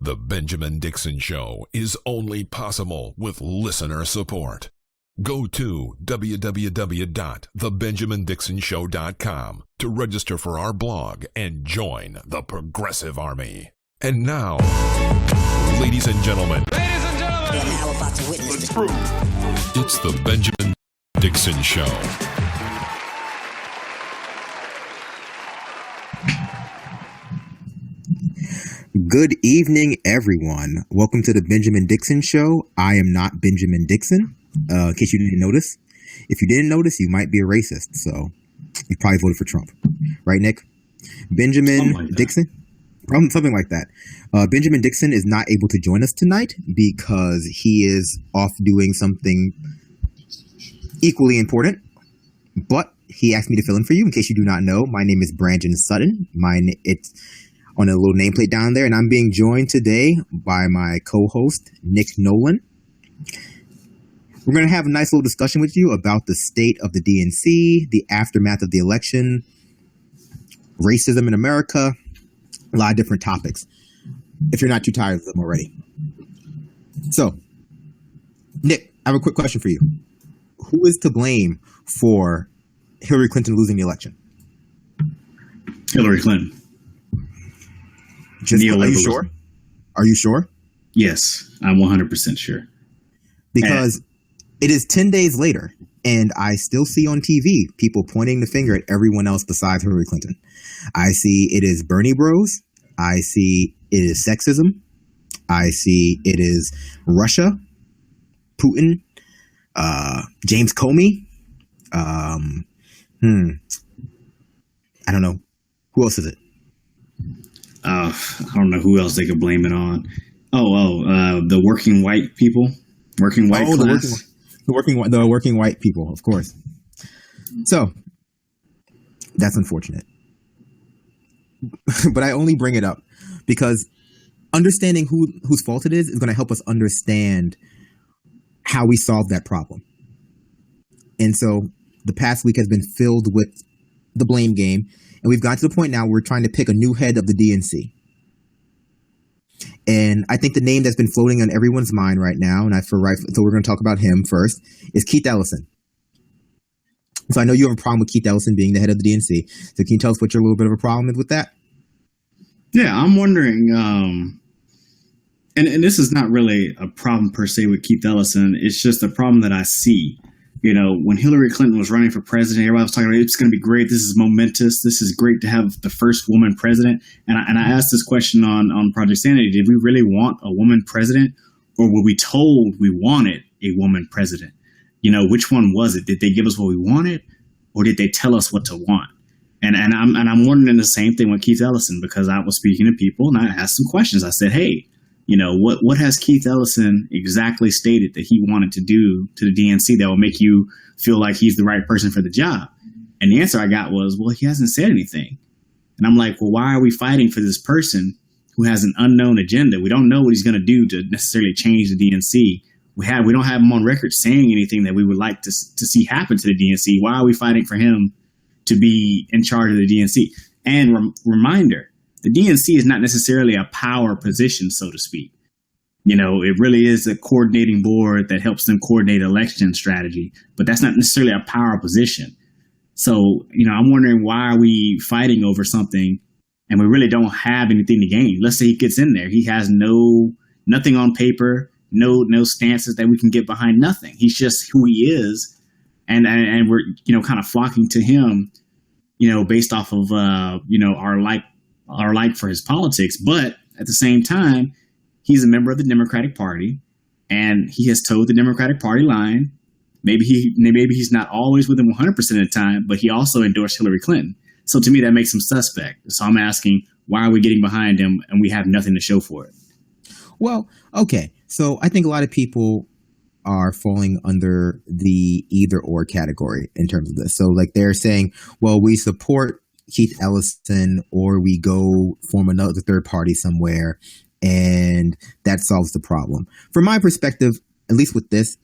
The Benjamin Dixon Show is only possible with listener support. Go to www.thebenjamindixonshow.com to register for our blog and join the Progressive Army. And now, ladies and gentlemen, You're now about to witness the truth. It's the Benjamin Dixon Show. Good evening, everyone. Welcome to the Benjamin Dixon Show. I am not Benjamin Dixon, in case you didn't notice. If you didn't notice, you might be a racist, so you probably voted for Trump. Right, Nick? Benjamin Dixon? Something like that. Benjamin Dixon is not able to join us tonight because he is off doing something equally important, but he asked me to fill in for you. In case you do not know, my name is Brandon Sutton. It's on a little nameplate down there, and I'm being joined today by my co-host, Nick Nowlin. We're going to have a nice little discussion with you about the state of the DNC, the aftermath of the election, racism in America, a lot of different topics, if you're not too tired of them already. So, Nick, I have a quick question for you. Who is to blame for Hillary Clinton losing the election? Hillary Clinton. Are you sure? Are you sure? Yes, I'm 100% sure. Because it is 10 days later, and I still see on TV people pointing the finger at everyone else besides Hillary Clinton. I see it is Bernie Bros. I see it is sexism. I see it is Russia, Putin, James Comey. I don't know. Who else is it? I don't know who else they could blame it on. The working white people, working white class. The working white people, of course. So that's unfortunate. But I only bring it up because understanding whose fault it is going to help us understand how we solve that problem. And so the past week has been filled with the blame game. And we've gotten to the point now where we're trying to pick a new head of the DNC. And I think the name that's been floating on everyone's mind right now, so we're going to talk about him first, is Keith Ellison. So I know you have a problem with Keith Ellison being the head of the DNC. So can you tell us what your little bit of a problem is with that? Yeah, I'm wondering, and this is not really a problem per se with Keith Ellison. It's just a problem that I see. You know, when Hillary Clinton was running for president, everybody was talking about it's going to be great. This is momentous. This is great to have the first woman president. And I asked this question on Project Sanity. Did we really want a woman president, or were we told we wanted a woman president? You know, which one was it? Did they give us what we wanted, or did they tell us what to want? And I'm wondering the same thing with Keith Ellison, because I was speaking to people and I asked some questions. I said, hey, you know, what has Keith Ellison exactly stated that he wanted to do to the DNC that will make you feel like he's the right person for the job? And the answer I got was, well, he hasn't said anything. And I'm like, well, why are we fighting for this person who has an unknown agenda? We don't know what he's going to do to necessarily change the DNC. We don't have him on record saying anything that we would like to see happen to the DNC. Why are we fighting for him to be in charge of the DNC? And reminder, the DNC is not necessarily a power position, so to speak. You know, it really is a coordinating board that helps them coordinate election strategy, but that's not necessarily a power position. So, you know, I'm wondering, why are we fighting over something and we really don't have anything to gain? Let's say he gets in there. He has nothing on paper, no stances that we can get behind, nothing. He's just who he is. And we're, you know, kind of flocking to him, you know, based off of, you know, our like for his politics. But at the same time, he's a member of the Democratic Party, and he has towed the Democratic Party line. Maybe he's not always with them 100% of the time, but he also endorsed Hillary Clinton. So to me, that makes him suspect. So I'm asking, why are we getting behind him and we have nothing to show for it? Well, okay. So I think a lot of people are falling under the either or category in terms of this. So like they're saying, well, we support Keith Ellison, or we go form another third party somewhere, and that solves the problem. From my perspective, at least with this,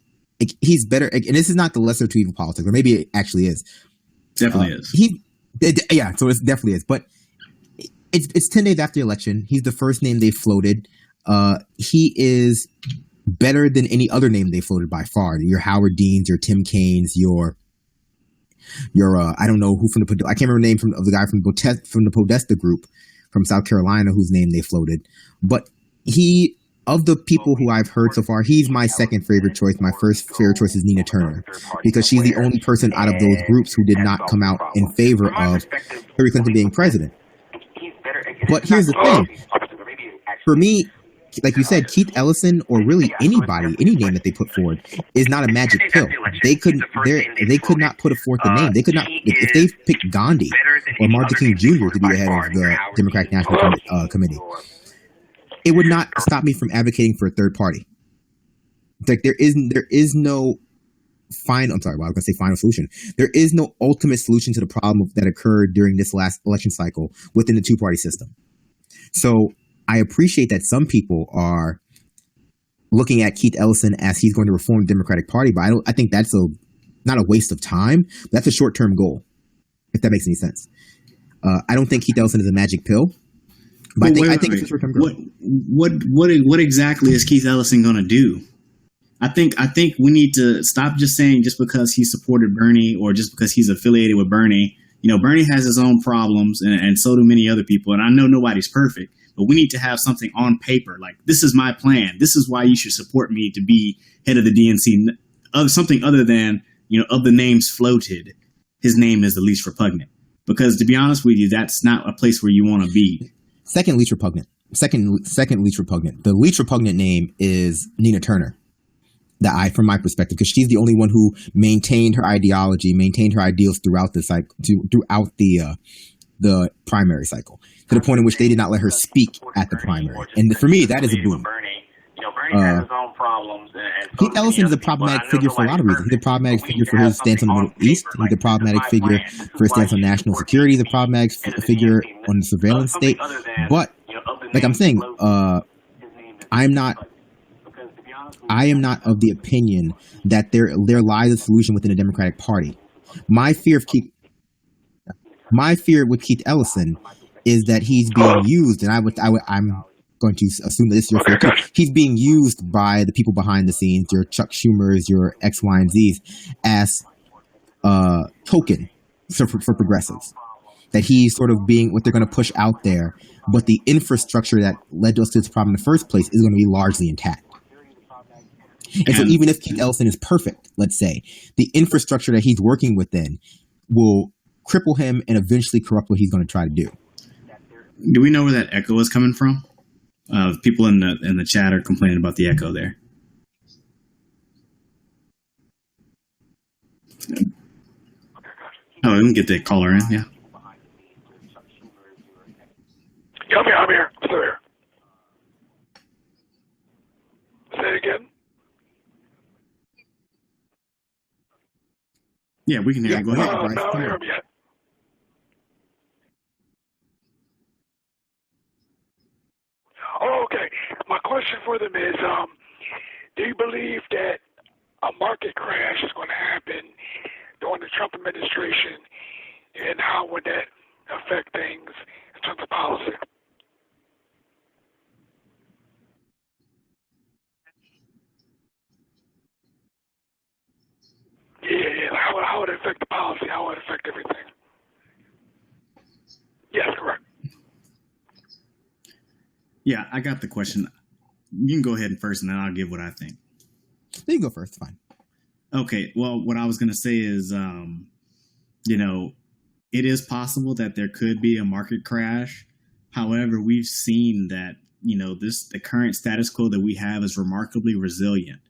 he's better. And this is not the lesser to evil politics, or maybe it actually is. Definitely is. So it definitely is. But it's 10 days after the election. He's the first name they floated. he is better than any other name they floated by far. Your Howard Deans, your Tim Kaines, your I don't know who from the, I can't remember the name of the guy from the Podesta group from South Carolina whose name they floated. But he, of the people who I've heard so far, he's my second favorite choice. My first favorite choice is Nina Turner, because she's the only person out of those groups who did not come out in favor of Hillary Clinton being president. But here's the thing. For me, like you said, Keith Ellison, or really anybody, any name that they put forward, is not a magic pill. They could not put forth a name. They could not, if they picked Gandhi or Martin King Jr. to be the head of the Democratic National Committee, it would not stop me from advocating for a third party. Like there is no final. I'm sorry, well, I was going to say final solution. There is no ultimate solution to the problem that occurred during this last election cycle within the two-party system. So I appreciate that some people are looking at Keith Ellison as he's going to reform the Democratic Party, but I think that's not a waste of time. That's a short-term goal, if that makes any sense. I don't think Keith Ellison is a magic pill, but I think it's a short-term goal. What exactly is Keith Ellison going to do? I think we need to stop just saying just because he supported Bernie or just because he's affiliated with Bernie. You know, Bernie has his own problems, and so do many other people. And I know nobody's perfect. But we need to have something on paper, like this is my plan. This is why you should support me to be head of the DNC. Of something other than, of the names floated, his name is the least repugnant. Because to be honest with you, that's not a place where you want to be. Second least repugnant. Second least repugnant. The least repugnant name is Nina Turner. From my perspective, because she's the only one who maintained her ideology, maintained her ideals throughout the cycle, throughout the primary cycle, to the point in which they did not let her speak at the primary. And for me, that is a boon. Bernie has his own problems. Keith Ellison is a problematic figure for a lot of reasons. He's a problematic figure for his stance on the Middle East. He's a problematic figure for his stance on national security. He's a problematic figure on the surveillance state. But, like I'm saying, I am not of the opinion that there lies a solution within the Democratic Party. My fear with Keith Ellison is that he's being used, and I'm going to assume that this is your fear too. He's being used by the people behind the scenes, your Chuck Schumers, your X, Y, and Z's, as a token for progressives. That he's sort of being what they're going to push out there, but the infrastructure that led us to this problem in the first place is going to be largely intact. And so even if Keith Ellison is perfect, let's say, the infrastructure that he's working within will cripple him and eventually corrupt what he's going to try to do. Do we know where that echo is coming from? People in the chat are complaining about the echo there. Oh, we can get the caller in, yeah. Yeah, I'm here. I'm still here. Say it again. Yeah, we can hear you. Go ahead. No, I don't hear him yet. Oh, okay. My question for them is, do you believe that a market crash is going to happen during the Trump administration, and how would that affect things in terms of policy? Yeah. How would it affect the policy? How would it affect everything? Yes, correct. Yeah, I got the question. You can go ahead and first, and then I'll give what I think. You can go first. Fine. Okay. Well, what I was going to say is, it is possible that there could be a market crash. However, we've seen that, the current status quo that we have is remarkably resilient.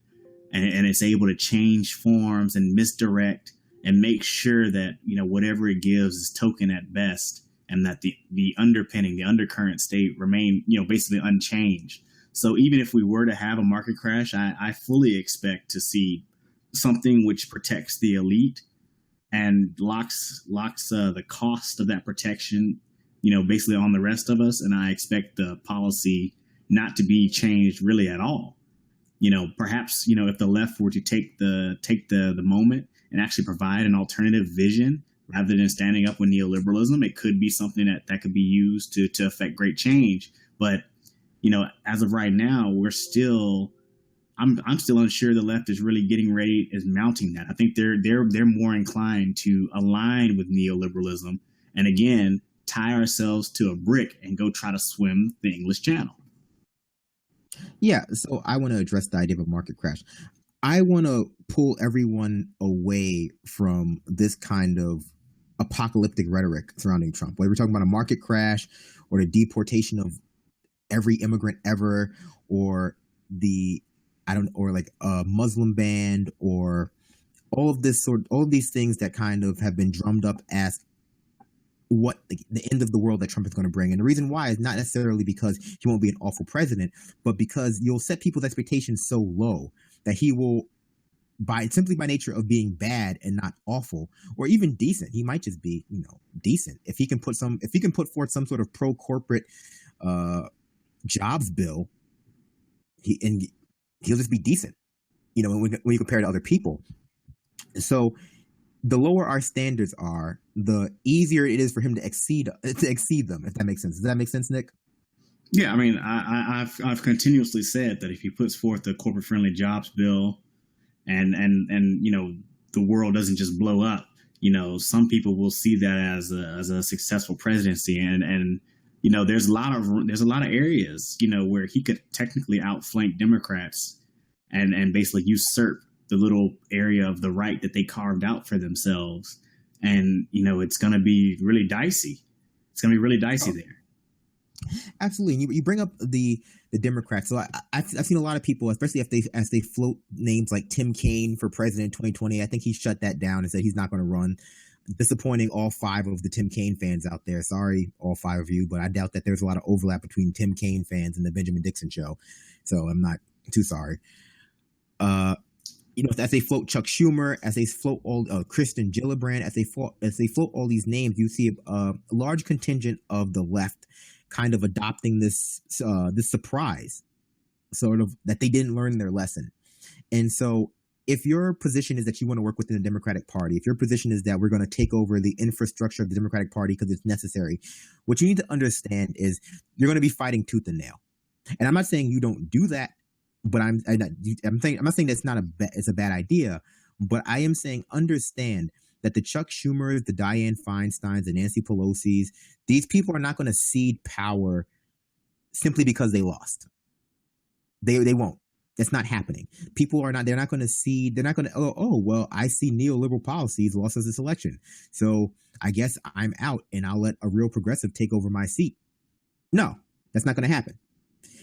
And it's able to change forms and misdirect and make sure that, whatever it gives is token at best, and that the underpinning, the undercurrent state remain, basically unchanged. So even if we were to have a market crash, I fully expect to see something which protects the elite and locks the cost of that protection, basically on the rest of us. And I expect the policy not to be changed really at all. Perhaps, if the left were to take the moment and actually provide an alternative vision rather than standing up with neoliberalism, it could be something that could be used to affect great change. But as of right now, I'm still unsure the left is really is mounting that. I think they're more inclined to align with neoliberalism and again tie ourselves to a brick and go try to swim the English Channel. Yeah, so I want to address the idea of a market crash. I want to pull everyone away from this kind of apocalyptic rhetoric surrounding Trump. Whether we're talking about a market crash or the deportation of every immigrant ever, or a Muslim ban, or all of these things that kind of have been drummed up as what the end of the world that Trump is going to bring. And the reason why is not necessarily because he won't be an awful president, but because you'll set people's expectations so low that he will, simply by nature of being bad and not awful or even decent, he might just be, decent. If he can put forth some sort of pro-corporate jobs bill, he'll just be decent, when you compare to other people. So the lower our standards are, the easier it is for him to exceed them, if that makes sense. Does that make sense, Nick? Yeah, I mean, I've continuously said that if he puts forth a corporate friendly jobs bill and the world doesn't just blow up, some people will see that as a successful presidency, and there's a lot of areas where he could technically outflank Democrats and basically usurp the little area of the right that they carved out for themselves. And, it's going to be really dicey. It's going to be really dicey there. Absolutely. And you bring up the Democrats. So I've seen a lot of people, especially as they float names like Tim Kaine for president in 2020. I think he shut that down and said he's not going to run. Disappointing all 5 of the Tim Kaine fans out there. Sorry, all 5 of you, but I doubt that there's a lot of overlap between Tim Kaine fans and the Benjamin Dixon Show. So I'm not too sorry. As they float Chuck Schumer, as they float all Kristen Gillibrand, as they float all these names, you see a large contingent of the left kind of adopting this surprise, sort of that they didn't learn their lesson. And so if your position is that you want to work within the Democratic Party, if your position is that we're going to take over the infrastructure of the Democratic Party because it's necessary, what you need to understand is you're going to be fighting tooth and nail. And I'm not saying you don't do that, but I'm not saying that's it's a bad idea, but I am saying understand that the Chuck Schumers, the Dianne Feinsteins, the Nancy Pelosi's, these people are not going to cede power simply because they lost. They won't. That's not happening. They're not going to cede. They're not going to, well, I see neoliberal policies lost us this election, so I guess I'm out and I'll let a real progressive take over my seat. No, that's not going to happen.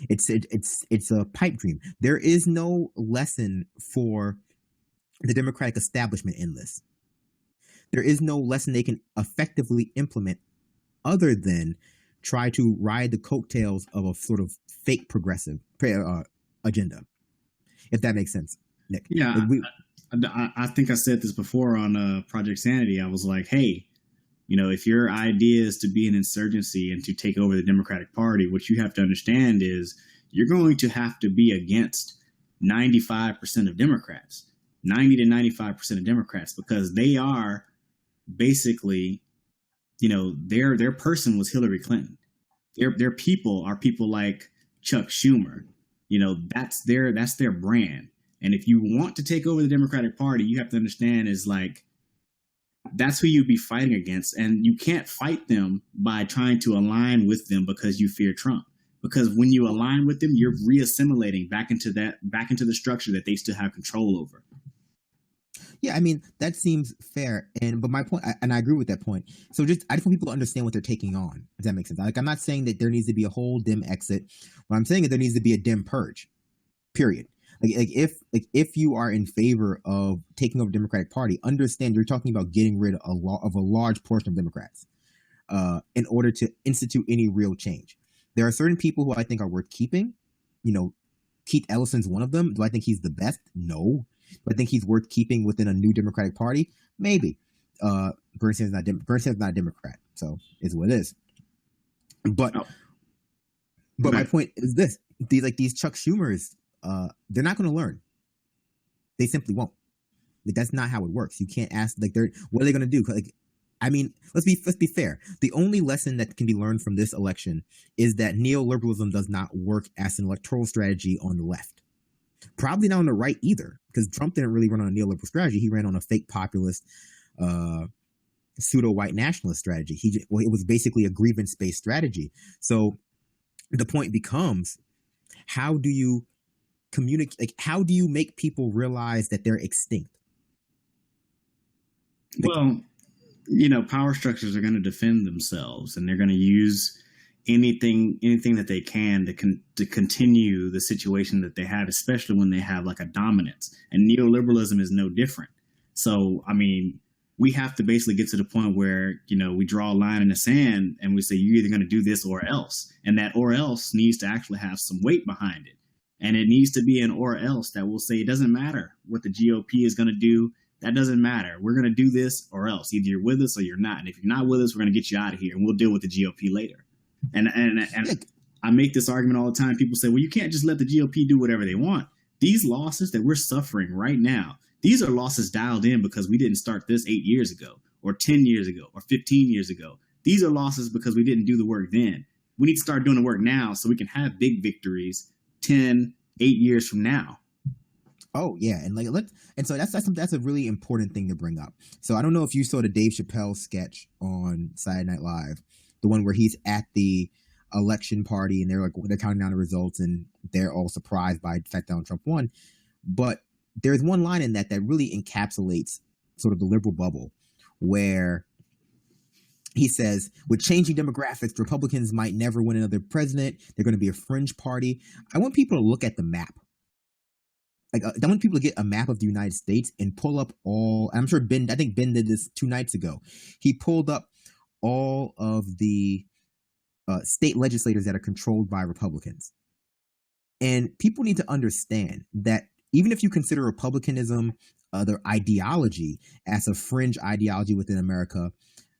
It's a pipe dream. There is no lesson for the Democratic establishment in this. There is no lesson they can effectively implement other than try to ride the coattails of a sort of fake progressive agenda, if that makes sense, Nick. Yeah, I think I said this before on Project Sanity. I was like, hey, if your idea is to be an insurgency and to take over the Democratic Party, what you have to understand is you're going to have to be against 95% of Democrats, 90 to 95% of Democrats, because they are basically, their person was Hillary Clinton. Their people are people like Chuck Schumer. That's their brand. And if you want to take over the Democratic Party, you have to understand is like, that's who you'd be fighting against. And you can't fight them by trying to align with them because you fear Trump. Because when you align with them, you're reassimilating back into the structure that they still have control over. Yeah, I mean, that seems fair. But my point, and I agree with that point. So I just want people to understand what they're taking on, if that makes sense. Like, I'm not saying that there needs to be a whole Dem exit. What I'm saying is there needs to be a Dem purge, period. If you are in favor of taking over the Democratic Party, understand you're talking about getting rid of a large portion of Democrats in order to institute any real change. There are certain people who I think are worth keeping. Keith Ellison's one of them. Do I think he's the best? No. Do I think he's worth keeping within a new Democratic Party? Maybe. Bernie Sanders not a Democrat, so it's what it is. But my point is this: these Chuck Schumers, they're not going to learn. They simply won't. That's not how it works. You can't ask. What are they going to do? I mean, let's be fair. The only lesson that can be learned from this election is that neoliberalism does not work as an electoral strategy on the left. Probably not on the right either, because Trump didn't really run on a neoliberal strategy. He ran on a fake populist, pseudo-white nationalist strategy. It was basically a grievance-based strategy. So the point becomes, how do you communicate? Like, how do you make people realize that they're extinct? Well, power structures are going to defend themselves, and they're going to use anything that they can to continue the situation that they have, especially when they have like a dominance. And neoliberalism is no different. So, I mean, we have to basically get to the point where, we draw a line in the sand and we say, you're either going to do this or else. And that or else needs to actually have some weight behind it. And it needs to be an or else that will say, it doesn't matter what the GOP is going to do. That doesn't matter. We're going to do this or else. Either you're with us or you're not. And if you're not with us, we're going to get you out of here and we'll deal with the GOP later. And I make this argument all the time. People say, well, you can't just let the GOP do whatever they want. These losses that we're suffering right now, these are losses dialed in because we didn't start this 8 years ago or 10 years ago or 15 years ago. These are losses because we didn't do the work then. We need to start doing the work now so we can have big victories 10, 8 years from now. Oh yeah, and so that's a really important thing to bring up. So I don't know if you saw the Dave Chappelle sketch on Saturday Night Live, the one where he's at the election party and they're counting down the results and they're all surprised by the fact that Donald Trump won. But there's one line in that really encapsulates sort of the liberal bubble, where he says, with changing demographics, Republicans might never win another president. They're going to be a fringe party. I want people to look at the map. I want people to get a map of the United States and pull up I'm sure I think Ben did this 2 nights ago. He pulled up all of the state legislators that are controlled by Republicans. And people need to understand that even if you consider Republicanism, their ideology, as a fringe ideology within America,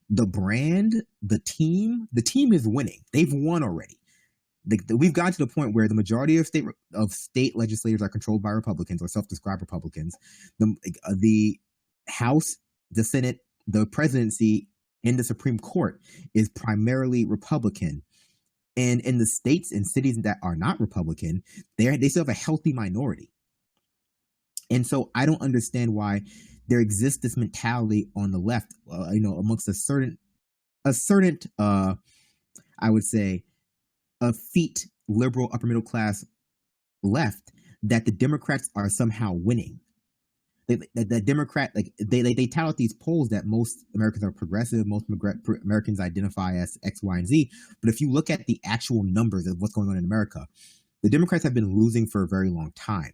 the brand, the team is winning. They've won already. We've gotten to the point where the majority of state legislators are controlled by Republicans or self-described Republicans. The House, the Senate, the presidency, and the Supreme Court is primarily Republican. And in the states and cities that are not Republican, they still have a healthy minority. And so I don't understand why there exists this mentality on the left, amongst a certain, I would say, effete liberal upper middle class left, that the Democrats are somehow winning. The Democrat, they tout out these polls that most Americans are progressive, most Americans identify as X, Y, and Z. But if you look at the actual numbers of what's going on in America, the Democrats have been losing for a very long time,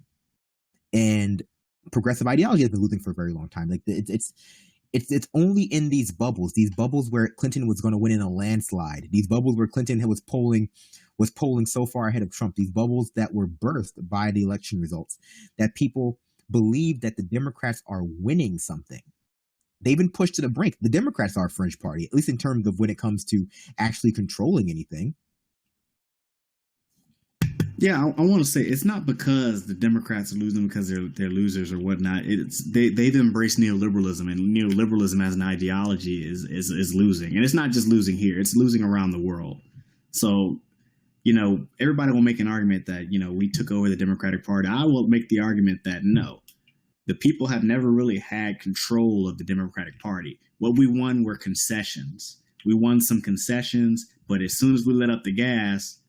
and progressive ideology has been losing for a very long time. It's only in these bubbles where Clinton was going to win in a landslide, these bubbles where Clinton was polling so far ahead of Trump, these bubbles that were birthed by the election results, that people believe that the Democrats are winning something. They've been pushed to the brink. The Democrats are a fringe party, at least in terms of when it comes to actually controlling anything. Yeah, I want to say it's not because the Democrats are losing because they're losers or whatnot. They've embraced neoliberalism, and neoliberalism as an ideology is losing. And it's not just losing here; it's losing around the world. So, everybody will make an argument that we took over the Democratic Party. I will make the argument that no, the people have never really had control of the Democratic Party. What we won were concessions. We won some concessions, but as soon as we let up the gas,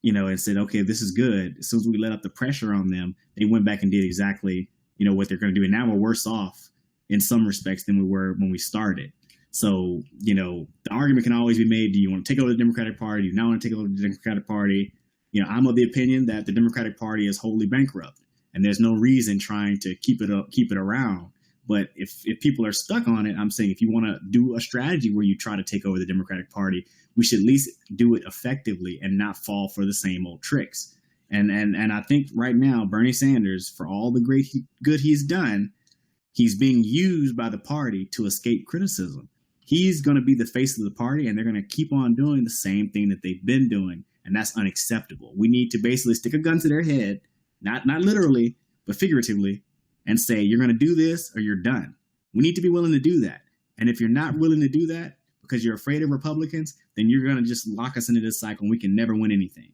and said, okay, this is good. As soon as we let up the pressure on them, they went back and did exactly, what they're going to do. And now we're worse off in some respects than we were when we started. So, the argument can always be made. Do you want to take over the Democratic Party? Do you not want to take over the Democratic Party? I'm of the opinion that the Democratic Party is wholly bankrupt, and there's no reason trying to keep it around. But if people are stuck on it, I'm saying if you want to do a strategy where you try to take over the Democratic Party, we should at least do it effectively and not fall for the same old tricks. And I think right now, Bernie Sanders, for all the great good he's done, he's being used by the party to escape criticism. He's going to be the face of the party, and they're going to keep on doing the same thing that they've been doing, and that's unacceptable. We need to basically stick a gun to their head, not literally, but figuratively, and say, you're going to do this or you're done. We need to be willing to do that. And if you're not willing to do that because you're afraid of Republicans, then you're going to just lock us into this cycle and we can never win anything.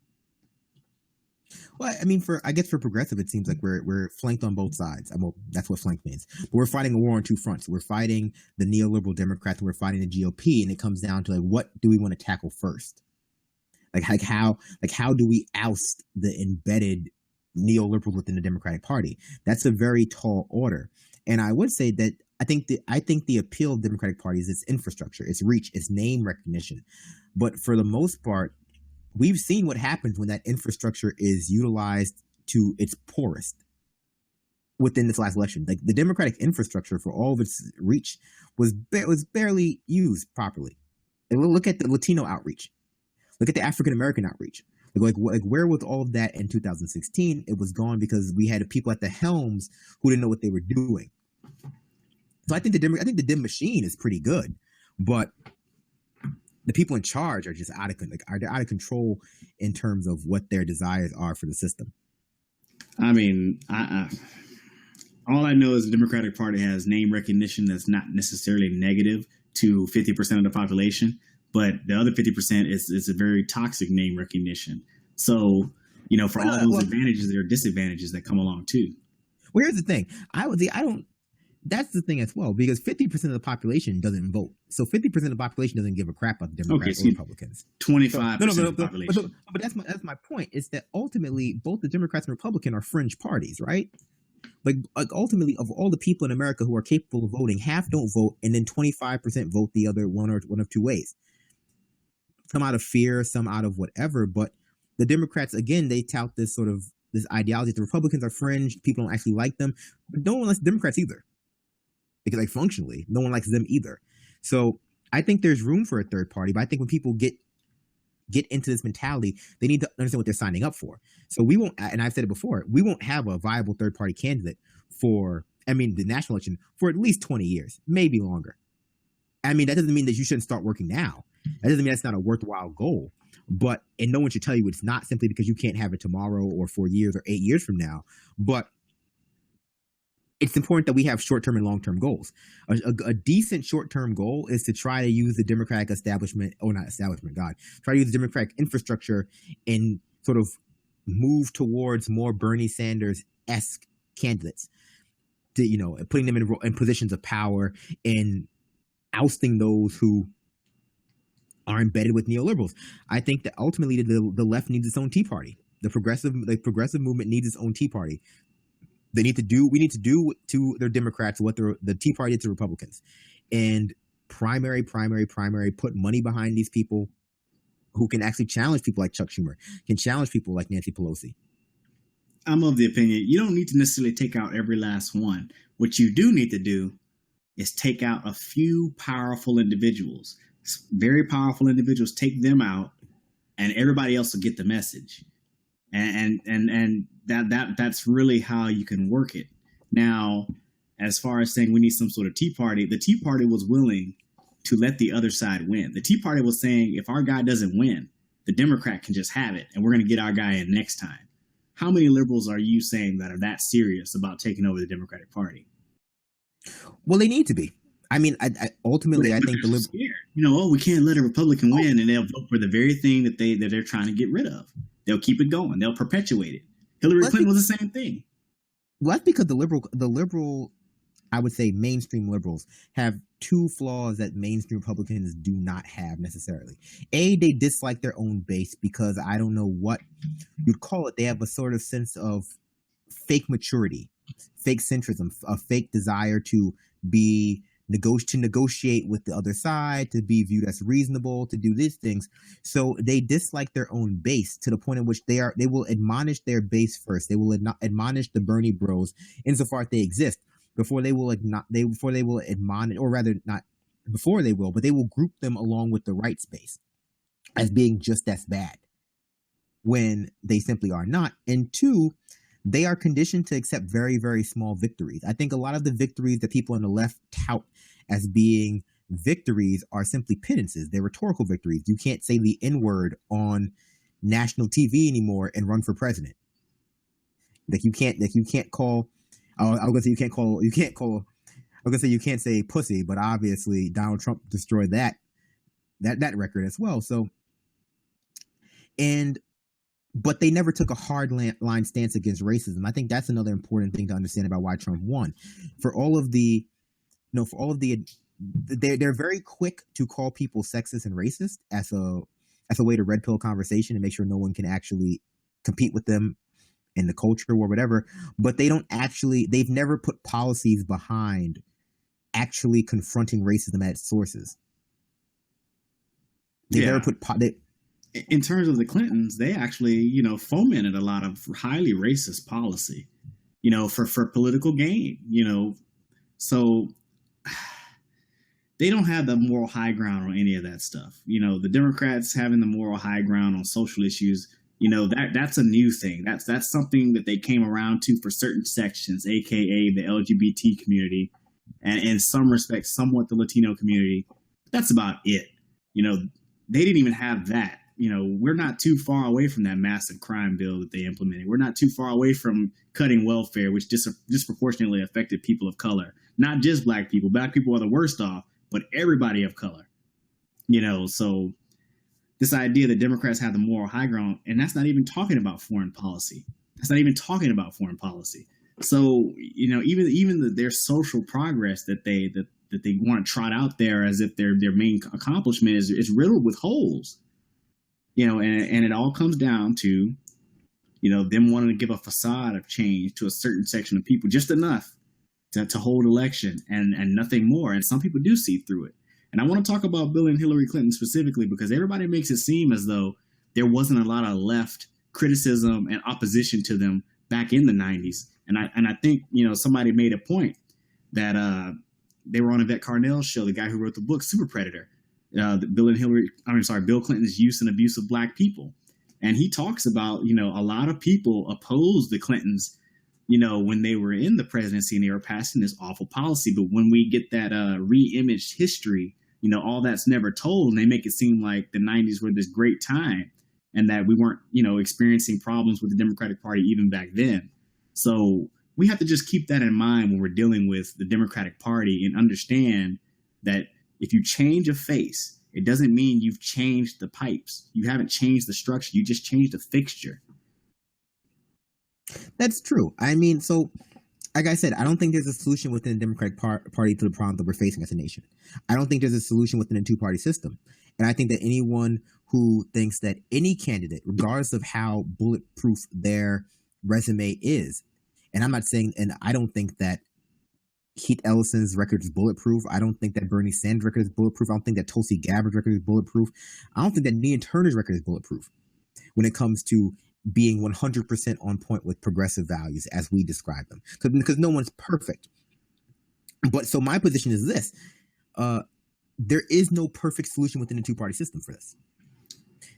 Well, I mean, for progressive, it seems like we're flanked on both sides. Well, that's what flank means. But we're fighting a war on two fronts. We're fighting the neoliberal Democrats, and we're fighting the GOP, and it comes down to like, what do we want to tackle first? Like how do we oust the embedded neoliberals within the Democratic Party? That's a very tall order, and I would say that I think the appeal of the Democratic Party is its infrastructure, its reach, its name recognition. But for the most part, we've seen what happens when that infrastructure is utilized to its poorest within this last election. Like the Democratic infrastructure, for all of its reach, was barely used properly. And we'll look at the Latino outreach. Look at the African American outreach. Like where was all of that in 2016? It was gone because we had people at the helms who didn't know what they were doing. So I think the Dem machine is pretty good, but the people in charge are just out of control in terms of what their desires are for the system. I mean, all I know is the Democratic Party has name recognition that's not necessarily negative to 50% of the population, but the other 50% is a very toxic name recognition. So, for all those advantages, there are disadvantages that come along too. Well, here's the thing. That's the thing as well, because 50% of the population doesn't vote. So 50% of the population doesn't give a crap about the Democrats or Republicans. 25% of the population. But that's my point, is that ultimately both the Democrats and Republican are fringe parties, right? Like ultimately, of all the people in America who are capable of voting, half don't vote, and then 25% vote the other one of two ways. Some out of fear, some out of whatever. But the Democrats, again, they tout this sort of this ideology. The Republicans are fringe. People don't actually like them. But no one likes the Democrats either. Because like functionally, no one likes them either. So I think there's room for a third party, but I think when people get into this mentality, they need to understand what they're signing up for. So we won't, and I've said it before, we won't have a viable third party candidate the national election for at least 20 years, maybe longer. I mean, that doesn't mean that you shouldn't start working now. That doesn't mean that's not a worthwhile goal. And no one should tell you it's not simply because you can't have it tomorrow or 4 years or 8 years from now. But it's important that we have short-term and long-term goals. A decent short-term goal is to try to use the Democratic try to use the Democratic infrastructure and sort of move towards more Bernie Sanders-esque candidates, putting them in positions of power and ousting those who are embedded with neoliberals. I think that ultimately the left needs its own Tea Party. The progressive movement needs its own Tea Party. We need to do to the Democrats what the Tea Party did to Republicans, and primary, put money behind these people who can actually challenge people like Chuck Schumer, can challenge people like Nancy Pelosi. I'm of the opinion you don't need to necessarily take out every last one. What you do need to do is take out a few powerful individuals, very powerful individuals, take them out, and everybody else will get the message. And that's really how you can work it. Now, as far as saying we need some sort of Tea Party, the Tea Party was willing to let the other side win. The Tea Party was saying if our guy doesn't win, the Democrat can just have it, and we're going to get our guy in next time. How many liberals are you saying that are that serious about taking over the Democratic Party? Well, they need to be. I mean, ultimately, I think the liberals, we can't let a Republican win, and they'll vote for the very thing that they're trying to get rid of. They'll keep it going. They'll perpetuate it. Hillary Clinton was the same thing. Well, that's because the liberal, I would say mainstream liberals have two flaws that mainstream Republicans do not have necessarily. A, they dislike their own base because I don't know what you'd call it. They have a sort of sense of fake maturity, fake centrism, a fake desire to negotiate with the other side, to be viewed as reasonable, to do these things. So they dislike their own base to the point in which they will admonish their base first. They will admonish the Bernie bros insofar as they exist before they will admonish, or rather not before they will, but they will group them along with the right space as being just as bad when they simply are not. And two, they are conditioned to accept very, very small victories. I think a lot of the victories that people on the left tout as being victories are simply penances. They're rhetorical victories. You can't say the N-word on national TV anymore and run for president. You can't call was gonna say you can't say pussy, but obviously Donald Trump destroyed that record as well. So, but they never took a hard line stance against racism. I think that's another important thing to understand about why Trump won. They're very quick to call people sexist and racist as a way to red pill conversation and make sure no one can actually compete with them in the culture or whatever. But they've never put policies behind actually confronting racism at its sources. They never put in terms of the Clintons, they actually, fomented a lot of highly racist policy, for political gain, so they don't have the moral high ground on any of that stuff. The Democrats having the moral high ground on social issues, that's a new thing. That's something that they came around to for certain sections, aka the LGBT community, and in some respects, somewhat the Latino community. That's about it. They didn't even have that. We're not too far away from that massive crime bill that they implemented. We're not too far away from cutting welfare, which disproportionately affected people of color. Not just black people. Black people are the worst off, but everybody of color. So this idea that Democrats have the moral high ground, and that's not even talking about foreign policy. So, even their social progress that they want to trot out there as if their main accomplishment is riddled with holes. And it all comes down to, them wanting to give a facade of change to a certain section of people, just enough to hold election and nothing more. And some people do see through it. And I want to talk about Bill and Hillary Clinton specifically because everybody makes it seem as though there wasn't a lot of left criticism and opposition to them back in the 90s. And I think, somebody made a point that they were on Yvette Carnell's show, the guy who wrote the book Super Predator. Bill Clinton's use and abuse of black people. And he talks about, a lot of people opposed the Clintons, when they were in the presidency and they were passing this awful policy. But when we get that re-imaged history, all that's never told, and they make it seem like the 90s were this great time and that we weren't, experiencing problems with the Democratic Party even back then. So we have to just keep that in mind when we're dealing with the Democratic Party and understand that if you change a face, it doesn't mean you've changed the pipes. You haven't changed the structure. You just changed the fixture. That's true. So like I said, I don't think there's a solution within the Democratic Party to the problem that we're facing as a nation. I don't think there's a solution within a two-party system. And I think that anyone who thinks that any candidate, regardless of how bulletproof their resume is, and I'm not saying, and I don't think that Keith Ellison's record is bulletproof. I don't think that Bernie Sanders' record is bulletproof. I don't think that Tulsi Gabbard's record is bulletproof. I don't think that Nia Turner's record is bulletproof when it comes to being 100% on point with progressive values as we describe them, because no one's perfect. But so my position is this: there is no perfect solution within the two-party system for this.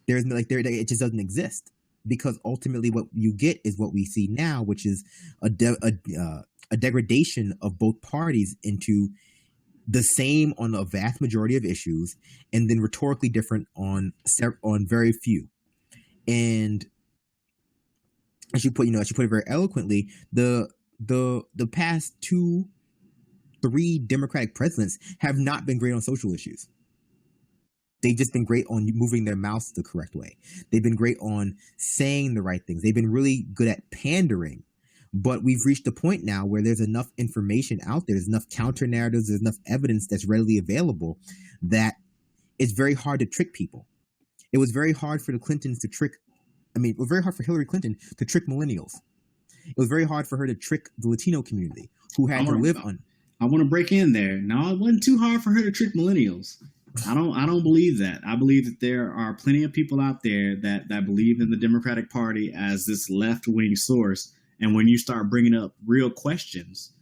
There is it just doesn't exist, because ultimately what you get is what we see now, which is a degradation of both parties into the same on a vast majority of issues, and then rhetorically different on very few. And as you put it very eloquently, the past 2-3 Democratic presidents have not been great on social issues. They've just been great on moving their mouths the correct way. They've been great on saying the right things. They've been really good at pandering. But we've reached a point now where there's enough information out there, there's enough counter narratives, there's enough evidence that's readily available that it's very hard to trick people. It was very hard for the Clintons to trick. It was very hard for Hillary Clinton to trick millennials. It was very hard for her to trick the Latino community who had to live on. I want to break in there. No, it wasn't too hard for her to trick millennials. I don't believe that. I believe that there are plenty of people out there that believe in the Democratic Party as this left-wing source. And when you start bringing up real questions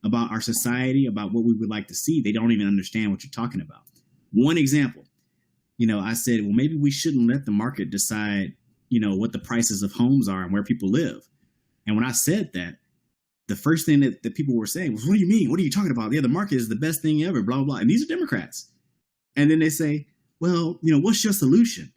about our society, about what we would like to see, they don't even understand what you're talking about. One example, I said, well, maybe we shouldn't let the market decide, what the prices of homes are and where people live. And when I said that, the first thing that people were saying was, what do you mean? What are you talking about? Yeah, the market is the best thing ever, blah, blah, blah. And these are Democrats. And then they say, well, what's your solution?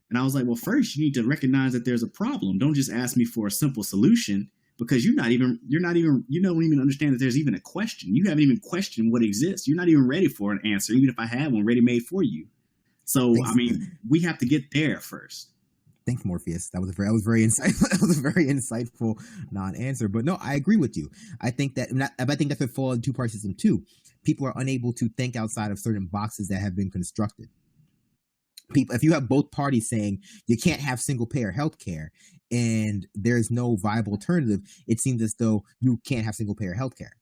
And I was like, well, first, you need to recognize that there's a problem. Don't just ask me for a simple solution. because you don't even understand that there's even a question. You haven't even questioned what exists. You're not even ready for an answer, even if I had one ready made for you. So, I mean, we have to get there first. Thanks, Morpheus. That was very insightful. That was a very insightful non-answer. But no, I agree with you. I think that could fall in two-part system too. People are unable to think outside of certain boxes that have been constructed. If you have both parties saying you can't have single-payer health care and there's no viable alternative, it seems as though you can't have single-payer health care.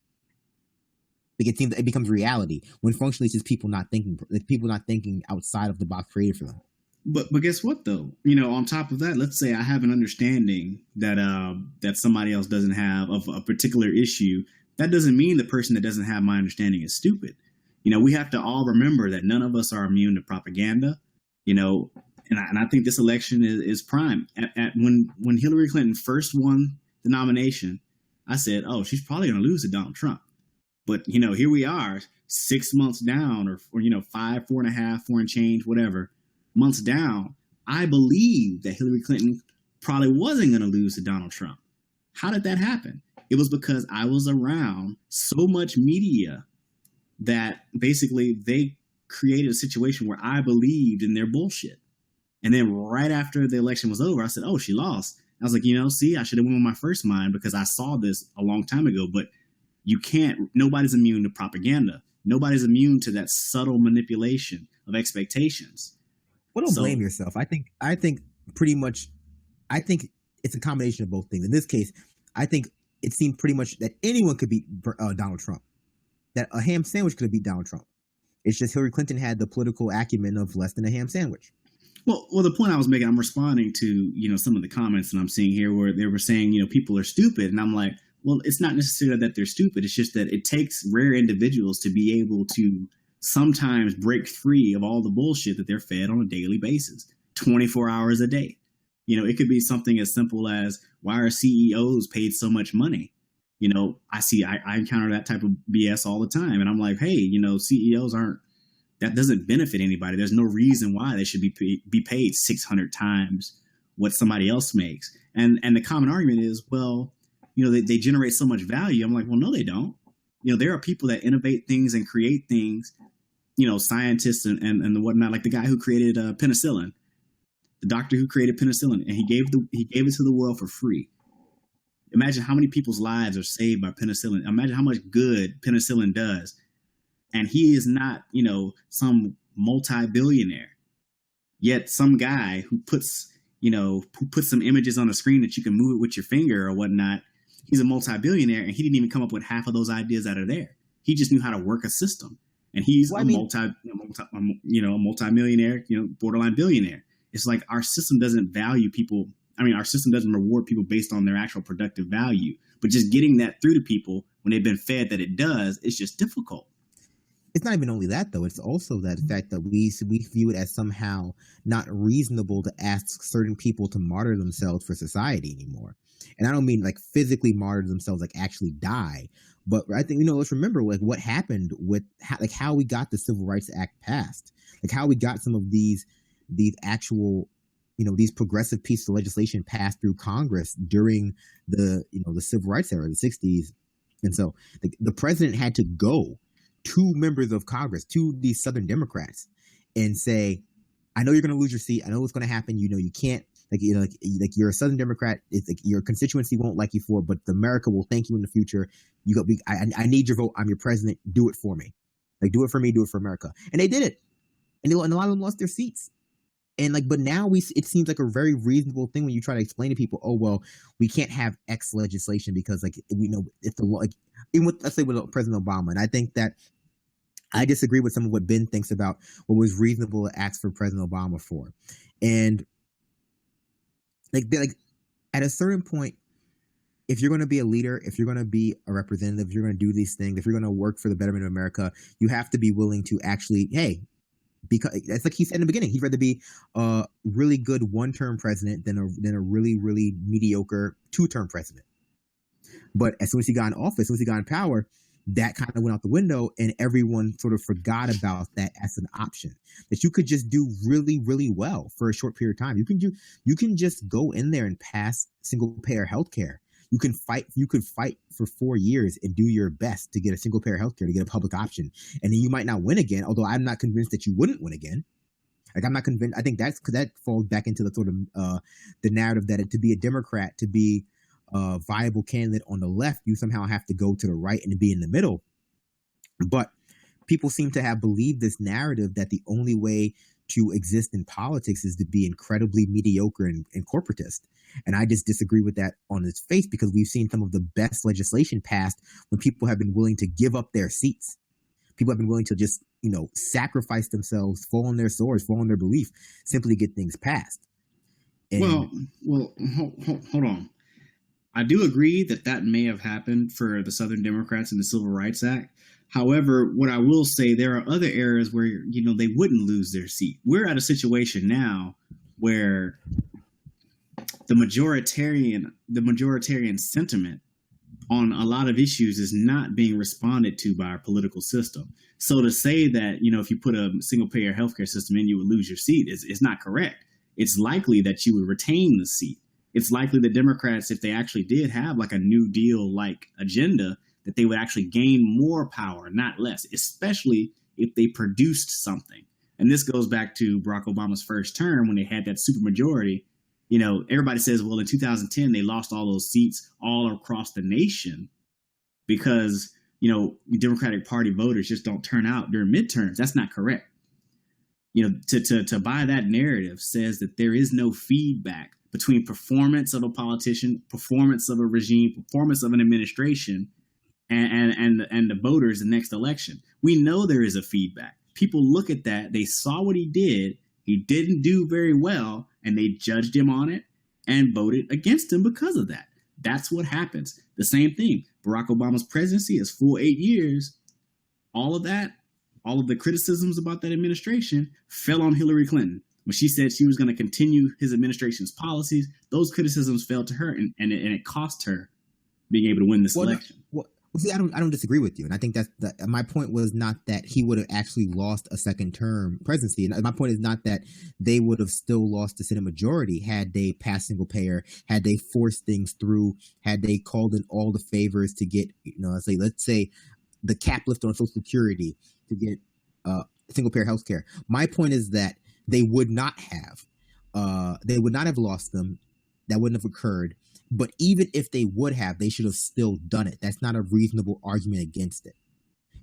It becomes reality when functionally it's just people not thinking outside of the box created for them. But guess what though? You know, on top of that, let's say I have an understanding that somebody else doesn't have of a particular issue. That doesn't mean the person that doesn't have my understanding is stupid. You know, we have to all remember that none of us are immune to propaganda. You know, and I think this election is prime. When Hillary Clinton first won the nomination, I said, "Oh, she's probably going to lose to Donald Trump." But, you know, here we are 6 months down or 4 and change, whatever months down. I believe that Hillary Clinton probably wasn't going to lose to Donald Trump. How did that happen? It was because I was around so much media that basically they created a situation where I believed in their bullshit. And then right after the election was over, I said, "Oh, she lost." I was like, see, I should have went with my first mind because I saw this a long time ago. But nobody's immune to propaganda. Nobody's immune to that subtle manipulation of expectations. Well, don't blame yourself. I think it's a combination of both things. In this case, I think it seemed pretty much that anyone could beat Donald Trump. That a ham sandwich could have beat Donald Trump. It's just Hillary Clinton had the political acumen of less than a ham sandwich. Well, the point I was making, I'm responding to, some of the comments that I'm seeing here where they were saying, people are stupid. And I'm like, well, it's not necessarily that they're stupid. It's just that it takes rare individuals to be able to sometimes break free of all the bullshit that they're fed on a daily basis, 24 hours a day. It could be something as simple as, why are CEOs paid so much money? I encounter that type of BS all the time. And I'm like, hey, CEOs that doesn't benefit anybody. There's no reason why they should be paid 600 times what somebody else makes. And the common argument is, well, they generate so much value. I'm like, well, no, they don't. There are people that innovate things and create things, scientists and the whatnot, like the guy who created penicillin, the doctor who created penicillin, and he gave it to the world for free. Imagine how many people's lives are saved by penicillin. Imagine how much good penicillin does. And he is not, some multi-billionaire. Yet some guy who puts some images on the screen that you can move it with your finger or whatnot, he's a multi-billionaire, and he didn't even come up with half of those ideas out of there. He just knew how to work a system. And he's a multi-millionaire, borderline billionaire. It's like our system doesn't value people. Our system doesn't reward people based on their actual productive value. But just getting that through to people when they've been fed that it does, it's just difficult. It's not even only that, though. It's also that fact that we view it as somehow not reasonable to ask certain people to martyr themselves for society anymore. And I don't mean like physically martyr themselves, like actually die. But I think, let's remember like what happened with how we got the Civil Rights Act passed, like how we got some of these actual, these progressive pieces of legislation passed through Congress during the Civil Rights era, the 60s. And so the president had to go to members of Congress, to these Southern Democrats, and say, I know you're going to lose your seat. I know what's going to happen. You can't, like you're a Southern Democrat. It's like your constituency won't like you for it, but America will thank you in the future. I need your vote. I'm your president. Do it for me. Like, do it for me. Do it for America. And they did it. And a lot of them lost their seats. And but now it seems like a very reasonable thing when you try to explain to people, oh, well, we can't have X legislation because if the law, even with, let's say with President Obama. And I think that I disagree with some of what Ben thinks about what was reasonable to ask for President Obama for. And at a certain point, if you're going to be a leader, if you're going to be a representative, if you're going to do these things, if you're going to work for the betterment of America, you have to be willing to actually, because it's like he said in the beginning, he'd rather be a really good one-term president than a really, really mediocre two-term president. But as soon as he got in office, as soon as he got in power, that kind of went out the window, and everyone sort of forgot about that as an option, that you could just do really, really well for a short period of time. You can just go in there and pass single payer healthcare. You could fight for 4 years and do your best to get a single payer healthcare, to get a public option. And then you might not win again, although I'm not convinced that you wouldn't win again. Like, I'm not convinced. I think that falls back into the sort of the narrative that to be a Democrat, to be a viable candidate on the left, you somehow have to go to the right and to be in the middle. But people seem to have believed this narrative that the only way to exist in politics is to be incredibly mediocre and corporatist. And I just disagree with that on its face, because we've seen some of the best legislation passed when people have been willing to give up their seats. People have been willing to just, sacrifice themselves, fall on their swords, fall on their belief, simply to get things passed. And hold on. I do agree that may have happened for the Southern Democrats in the Civil Rights Act. However, what I will say, there are other areas where, they wouldn't lose their seat. We're at a situation now where the majoritarian sentiment on a lot of issues is not being responded to by our political system. So to say that, if you put a single payer healthcare system in, you would lose your seat is not correct. It's likely that you would retain the seat. It's likely the Democrats, if they actually did have like a New Deal like agenda, that they would actually gain more power, not less, especially if they produced something. And this goes back to Barack Obama's first term when they had that supermajority. Everybody says, well, in 2010, they lost all those seats all across the nation because, Democratic Party voters just don't turn out during midterms. That's not correct. To buy that narrative says that there is no feedback between performance of a politician, performance of a regime, performance of an administration, and the voters the next election. We know there is a feedback. People look at that. They saw what he did. He didn't do very well, and they judged him on it and voted against him because of that. That's what happens. The same thing. Barack Obama's presidency is full 8 years. All of that, all of the criticisms about that administration fell on Hillary Clinton. When she said she was going to continue his administration's policies, those criticisms fell to her, and it cost her being able to win this election. See, I don't disagree with you, and I think that's my point was not that he would have actually lost a second term presidency. And my point is not that they would have still lost the Senate majority had they passed single payer, had they forced things through, had they called in all the favors to get, let's say the cap lift on Social Security to get single payer health care. My point is that they would not have lost them. That wouldn't have occurred. But even if they would have, they should have still done it. That's not a reasonable argument against it.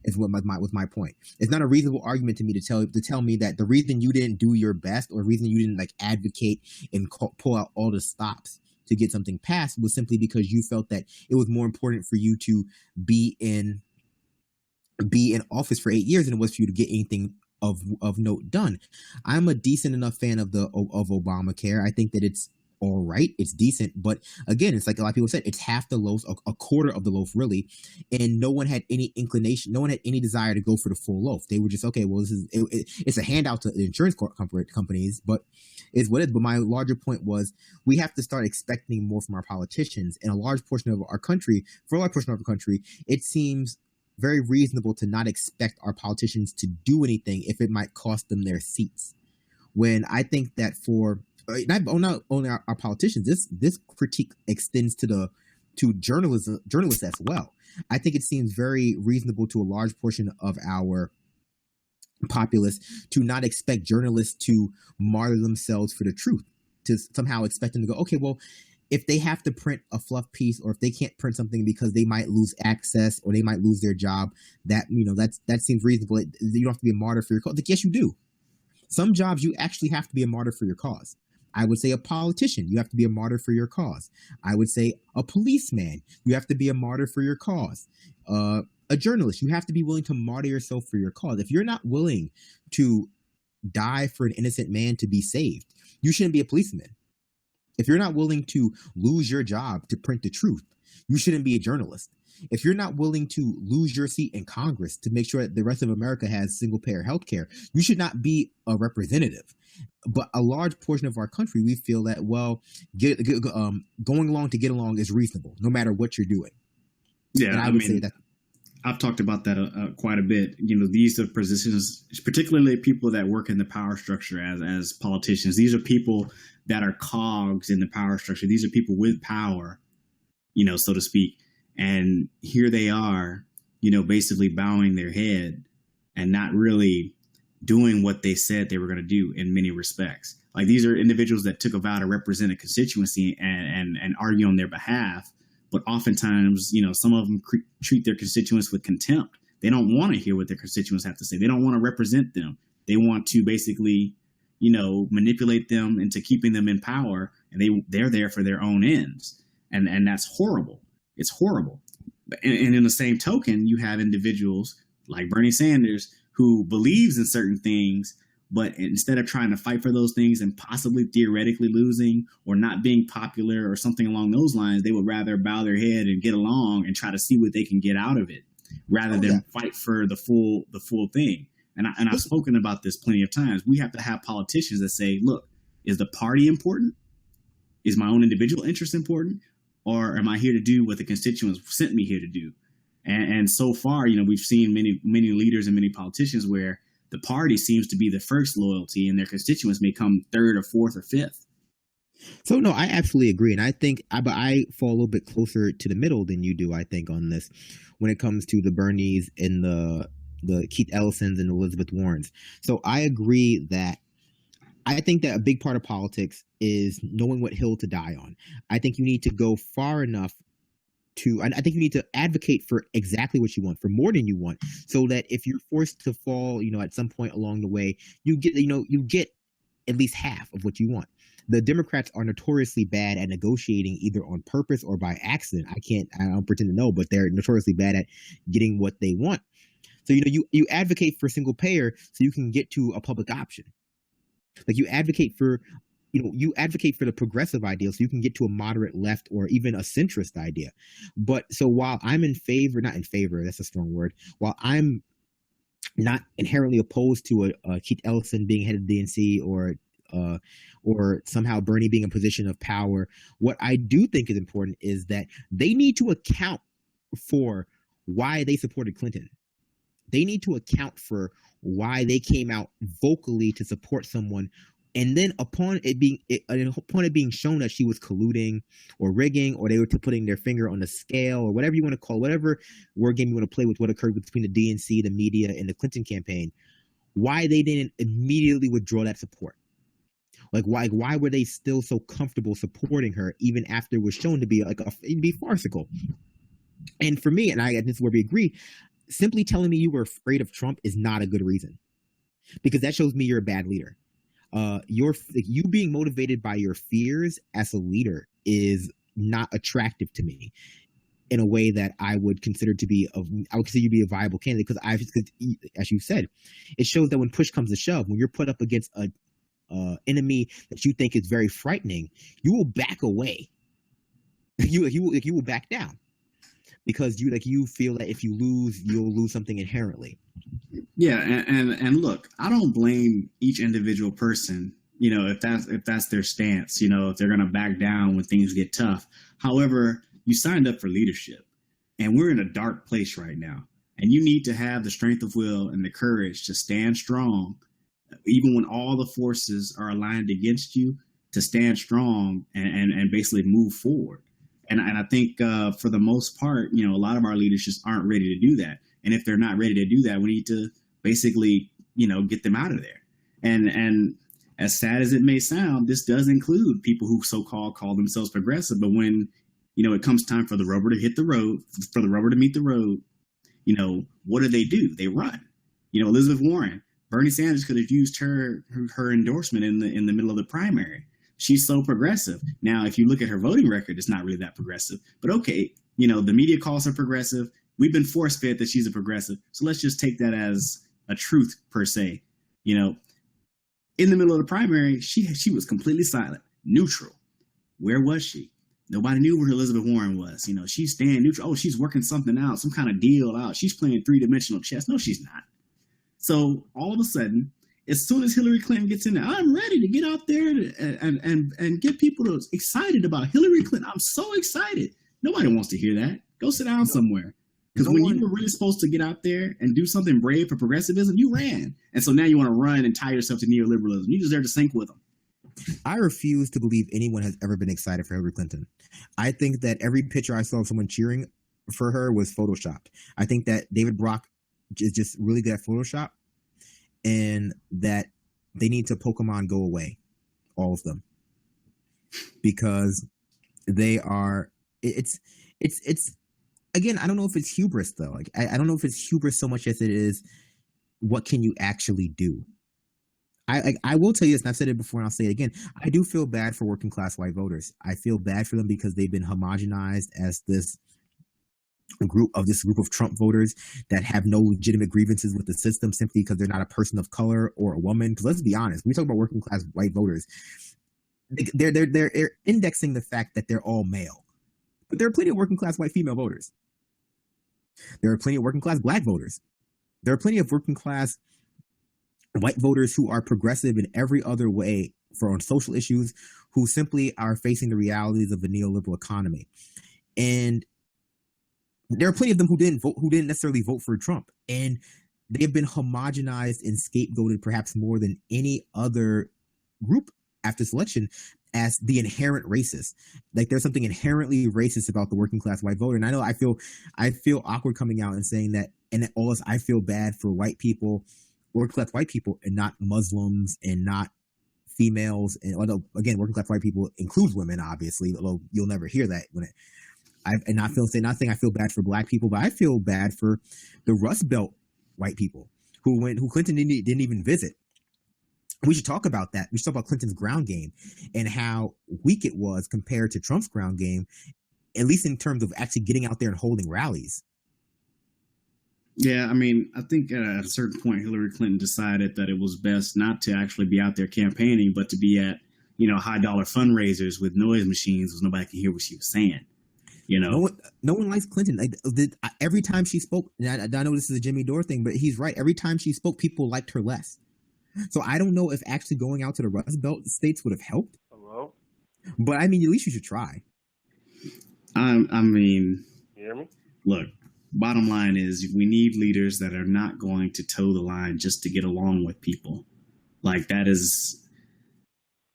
Is what was my point. It's not a reasonable argument to me to tell me that the reason you didn't do your best, or the reason you didn't advocate and pull out all the stops to get something passed, was simply because you felt that it was more important for you to be in office for 8 years than it was for you to get anything of note done. I'm a decent enough fan of Obamacare. I think that it's all right. It's decent. But again, it's like a lot of people said, it's half the loaf, a quarter of the loaf, really. And no one had any inclination. No one had any desire to go for the full loaf. They were just, okay, well, it's a handout to the insurance companies, but it's what it is. But my larger point was, we have to start expecting more from our politicians. And for a large portion of our country, it seems very reasonable to not expect our politicians to do anything if it might cost them their seats. When I think that not only our politicians, this critique extends to journalists as well. I think it seems very reasonable to a large portion of our populace to not expect journalists to martyr themselves for the truth, to somehow expect them to go, okay, well, if they have to print a fluff piece, or if they can't print something because they might lose access or they might lose their job, that seems reasonable. You don't have to be a martyr for your cause. Like, yes, you do. Some jobs you actually have to be a martyr for your cause. I would say a politician, you have to be a martyr for your cause. I would say a policeman, you have to be a martyr for your cause. A journalist, you have to be willing to martyr yourself for your cause. If you're not willing to die for an innocent man to be saved, you shouldn't be a policeman. If you're not willing to lose your job to print the truth, you shouldn't be a journalist. If you're not willing to lose your seat in Congress to make sure that the rest of America has single payer health care, you should not be a representative. But a large portion of our country, we feel that, well, going along to get along is reasonable, no matter what you're doing. Yeah, and I would say that. I've talked about that quite a bit. These are positions, particularly people that work in the power structure as politicians. These are people that are cogs in the power structure. These are people with power so to speak. And here they are, basically bowing their head and not really doing what they said they were going to do in many respects. Like, these are individuals that took a vow to represent a constituency and argue on their behalf. But oftentimes, some of them treat their constituents with contempt. They don't want to hear what their constituents have to say. They don't want to represent them. They want to basically, manipulate them into keeping them in power. And they're there for their own ends. And that's horrible. It's horrible. And in the same token, you have individuals like Bernie Sanders who believes in certain things, but instead of trying to fight for those things and possibly theoretically losing or not being popular or something along those lines, they would rather bow their head and get along and try to see what they can get out of it rather than fight for the full thing. And I've spoken about this plenty of times. We have to have politicians that say, look, is the party important? Is my own individual interest important? Or am I here to do what the constituents sent me here to do? And so far, we've seen many leaders and many politicians where the party seems to be the first loyalty and their constituents may come third or fourth or fifth. So, no, I absolutely agree. And I think I fall a little bit closer to the middle than you do, I think, on this when it comes to the Bernies and the Keith Ellisons and Elizabeth Warrens. So I agree that I think that a big part of politics is knowing what hill to die on. I think you need to go far enough I think you need to advocate for exactly what you want, for more than you want, so that if you're forced to fall, at some point along the way, you get at least half of what you want. The Democrats are notoriously bad at negotiating either on purpose or by accident. I don't pretend to know, but they're notoriously bad at getting what they want. So, you advocate for single payer so you can get to a public option. Like, you advocate for the progressive ideal so you can get to a moderate left or even a centrist idea. But so while I'm not in favor, that's a strong word. While I'm not inherently opposed to a Keith Ellison being head of the DNC or somehow Bernie being in a position of power, what I do think is important is that they need to account for why they supported Clinton. They need to account for why they came out vocally to support someone. And then upon it being shown that she was colluding or rigging, or they were putting their finger on the scale, or whatever you want to call, whatever word game you want to play with what occurred between the DNC, the media, and the Clinton campaign, why they didn't immediately withdraw that support. Like, why were they still so comfortable supporting her even after it was shown to be it'd be farcical? And for me, and this is where we agree, simply telling me you were afraid of Trump is not a good reason, because that shows me you're a bad leader. You being motivated by your fears as a leader is not attractive to me in a way that I would consider you to be a viable candidate, because as you said, it shows that when push comes to shove, when you're put up against a enemy that you think is very frightening, you will back away. You will back down because you feel that if you lose, you'll lose something inherently. Yeah, and look, I don't blame each individual person, if that's their stance, if they're going to back down when things get tough. However, you signed up for leadership, and we're in a dark place right now, and you need to have the strength of will and the courage to stand strong, even when all the forces are aligned against you, to stand strong and basically move forward. And I think for the most part, a lot of our leaders just aren't ready to do that. And if they're not ready to do that, we need to basically, get them out of there. And as sad as it may sound, this does include people who so-called call themselves progressive. But when, it comes time for the rubber to hit the road, for the rubber to meet the road, what do? They run. Elizabeth Warren, Bernie Sanders could have used her endorsement in the middle of the primary. She's so progressive. Now, if you look at her voting record, it's not really that progressive. But okay, the media calls her progressive. We've been force-fed that she's a progressive. So let's just take that as a truth, per se. In the middle of the primary, she was completely silent, neutral. Where was she? Nobody knew where Elizabeth Warren was. She's staying neutral. Oh, she's working something out, some kind of deal out. She's playing three-dimensional chess. No, she's not. So all of a sudden, as soon as Hillary Clinton gets in there, I'm ready to get out there and get people excited about Hillary Clinton. I'm so excited. Nobody wants to hear that. Go sit down somewhere. Because when you were really supposed to get out there and do something brave for progressivism, you ran. And so now you want to run and tie yourself to neoliberalism. You deserve to sink with them. I refuse to believe anyone has ever been excited for Hillary Clinton. I think that every picture I saw of someone cheering for her was photoshopped. I think that David Brock is just really good at Photoshop, and that they need to Pokemon go away, all of them, because they are. It's again. I don't know if it's hubris though. Like I don't know if it's hubris so much as it is what can you actually do. I will tell you this, and I've said it before, and I'll say it again. I do feel bad for working class white voters. I feel bad for them because they've been homogenized as this group of Trump voters that have no legitimate grievances with the system simply because they're not a person of color or a woman. Because let's be honest, when we talk about working class white voters, they're indexing the fact that they're all male, but there are plenty of working class white female voters. There are plenty of working class black voters. There are plenty of working class white voters who are progressive in every other way on social issues, who simply are facing the realities of the neoliberal economy. And there are plenty of them who didn't necessarily vote for Trump. And they have been homogenized and scapegoated perhaps more than any other group after this election as the inherent racist. Like there's something inherently racist about the working class white voter. And I know I feel awkward coming out and saying that, and that all I feel bad for white people, working class white people, and not Muslims and not females. And although again, working class white people includes women, obviously, although you'll never hear that when not saying I feel bad for black people, but I feel bad for the Rust Belt white people who Clinton didn't even visit. We should talk about that. We should talk about Clinton's ground game and how weak it was compared to Trump's ground game, at least in terms of actually getting out there and holding rallies. Yeah, I mean, I think at a certain point, Hillary Clinton decided that it was best not to actually be out there campaigning, but to be at, high dollar fundraisers with noise machines, so nobody could hear what she was saying. No one likes Clinton. Every time she spoke, and I know this is a Jimmy Dore thing, but he's right. Every time she spoke, people liked her less. So I don't know if actually going out to the Rust Belt states would have helped. Hello? But I mean, at least you should try. I mean, You hear me? look, bottom line is we need leaders that are not going to toe the line just to get along with people. Like that is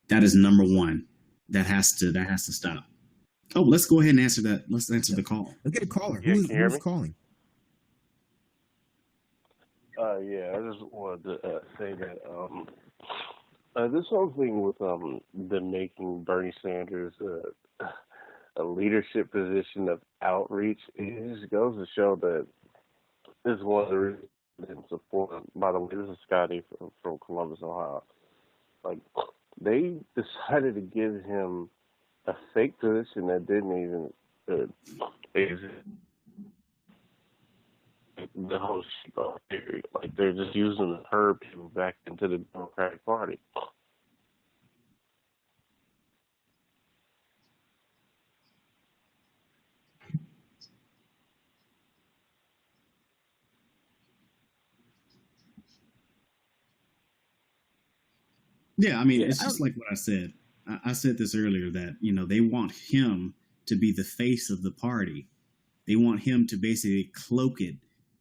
number one. That has to stop. Oh, let's go ahead and answer that. Let's answer the call. Let's get a caller. Yeah, Who's can you hear me? calling? Yeah, I just wanted to say that this whole thing with them making Bernie Sanders a leadership position of outreach, it just goes to show that this is one of the reasons they didn't support him. By the way, this is Scotty from Columbus, Ohio. Like, they decided to give him a fake position that didn't even exist. The whole sheeple theory, like they're just using to herd people back into the Democratic Party. Yeah, I mean, it's just like what I said. I said this earlier that, they want him to be the face of the party. They want him to basically cloak it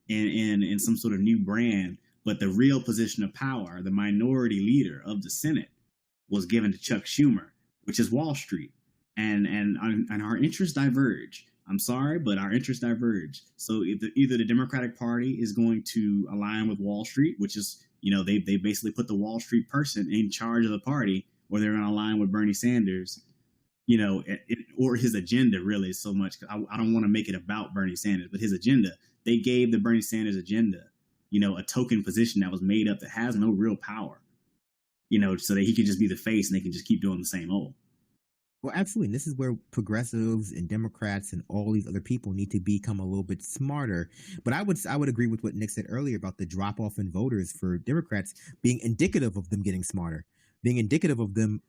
in some sort of new brand. But the real position of power, the minority leader of the Senate, was given to Chuck Schumer, which is Wall Street. And our interests diverge. I'm sorry, but our interests diverge. So either the Democratic Party is going to align with Wall Street, which is, they basically put the Wall Street person in charge of the party, or they're going to align with Bernie Sanders, or his agenda really so much. I don't want to make it about Bernie Sanders, but his agenda. They gave the Bernie Sanders agenda, a token position that was made up that has no real power, so that he could just be the face and they can just keep doing the same old. Well, absolutely. And this is where progressives and Democrats and all these other people need to become a little bit smarter. But I would agree with what Nick said earlier about the drop off in voters for Democrats being indicative of them getting smarter, being indicative of them,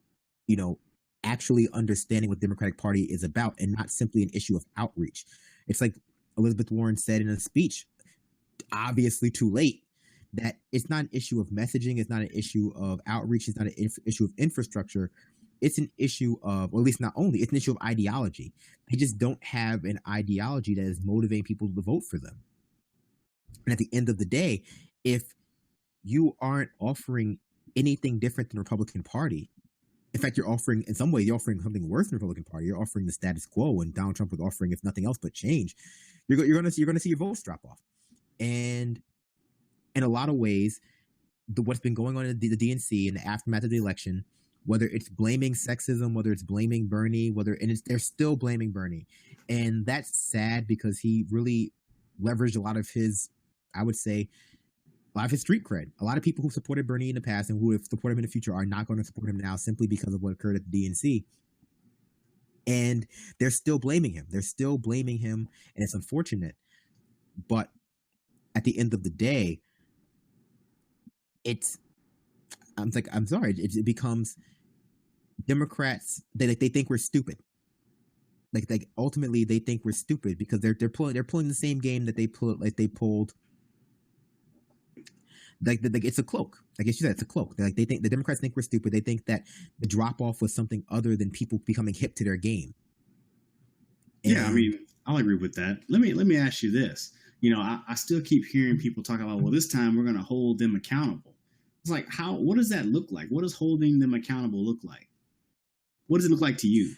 actually understanding what the Democratic Party is about and not simply an issue of outreach. It's like Elizabeth Warren said in a speech, obviously too late, that it's not an issue of messaging. It's not an issue of outreach. It's not an issue of infrastructure. It's an issue of, or at least not only, it's an issue of ideology. They just don't have an ideology that is motivating people to vote for them. And at the end of the day, if you aren't offering anything different than the Republican Party, In fact, you're offering, in some ways, you're offering something worse than the Republican Party. You're offering the status quo, and Donald Trump was offering, if nothing else, but change. You're going to see your votes drop off, and in a lot of ways, what's been going on in the DNC in the aftermath of the election, whether it's blaming sexism, whether it's blaming Bernie, they're still blaming Bernie, and that's sad because he really leveraged a lot of his, I would say, a lot of his street cred. A lot of people who supported Bernie in the past and who have supported him in the future are not going to support him now simply because of what occurred at the DNC. And they're still blaming him. And it's unfortunate. But at the end of the day, I'm sorry. It becomes Democrats. They think we're stupid. Like ultimately, they think we're stupid because they're pulling the same game that they pulled. Like it's a cloak. I guess you said it's a cloak. Like they think the Democrats think we're stupid. They think that the drop off was something other than people becoming hip to their game. And yeah, I mean, I'll agree with that. Let me ask you this. I still keep hearing people talk about, well, this time we're going to hold them accountable. It's like, what does that look like? What does holding them accountable look like? What does it look like to you?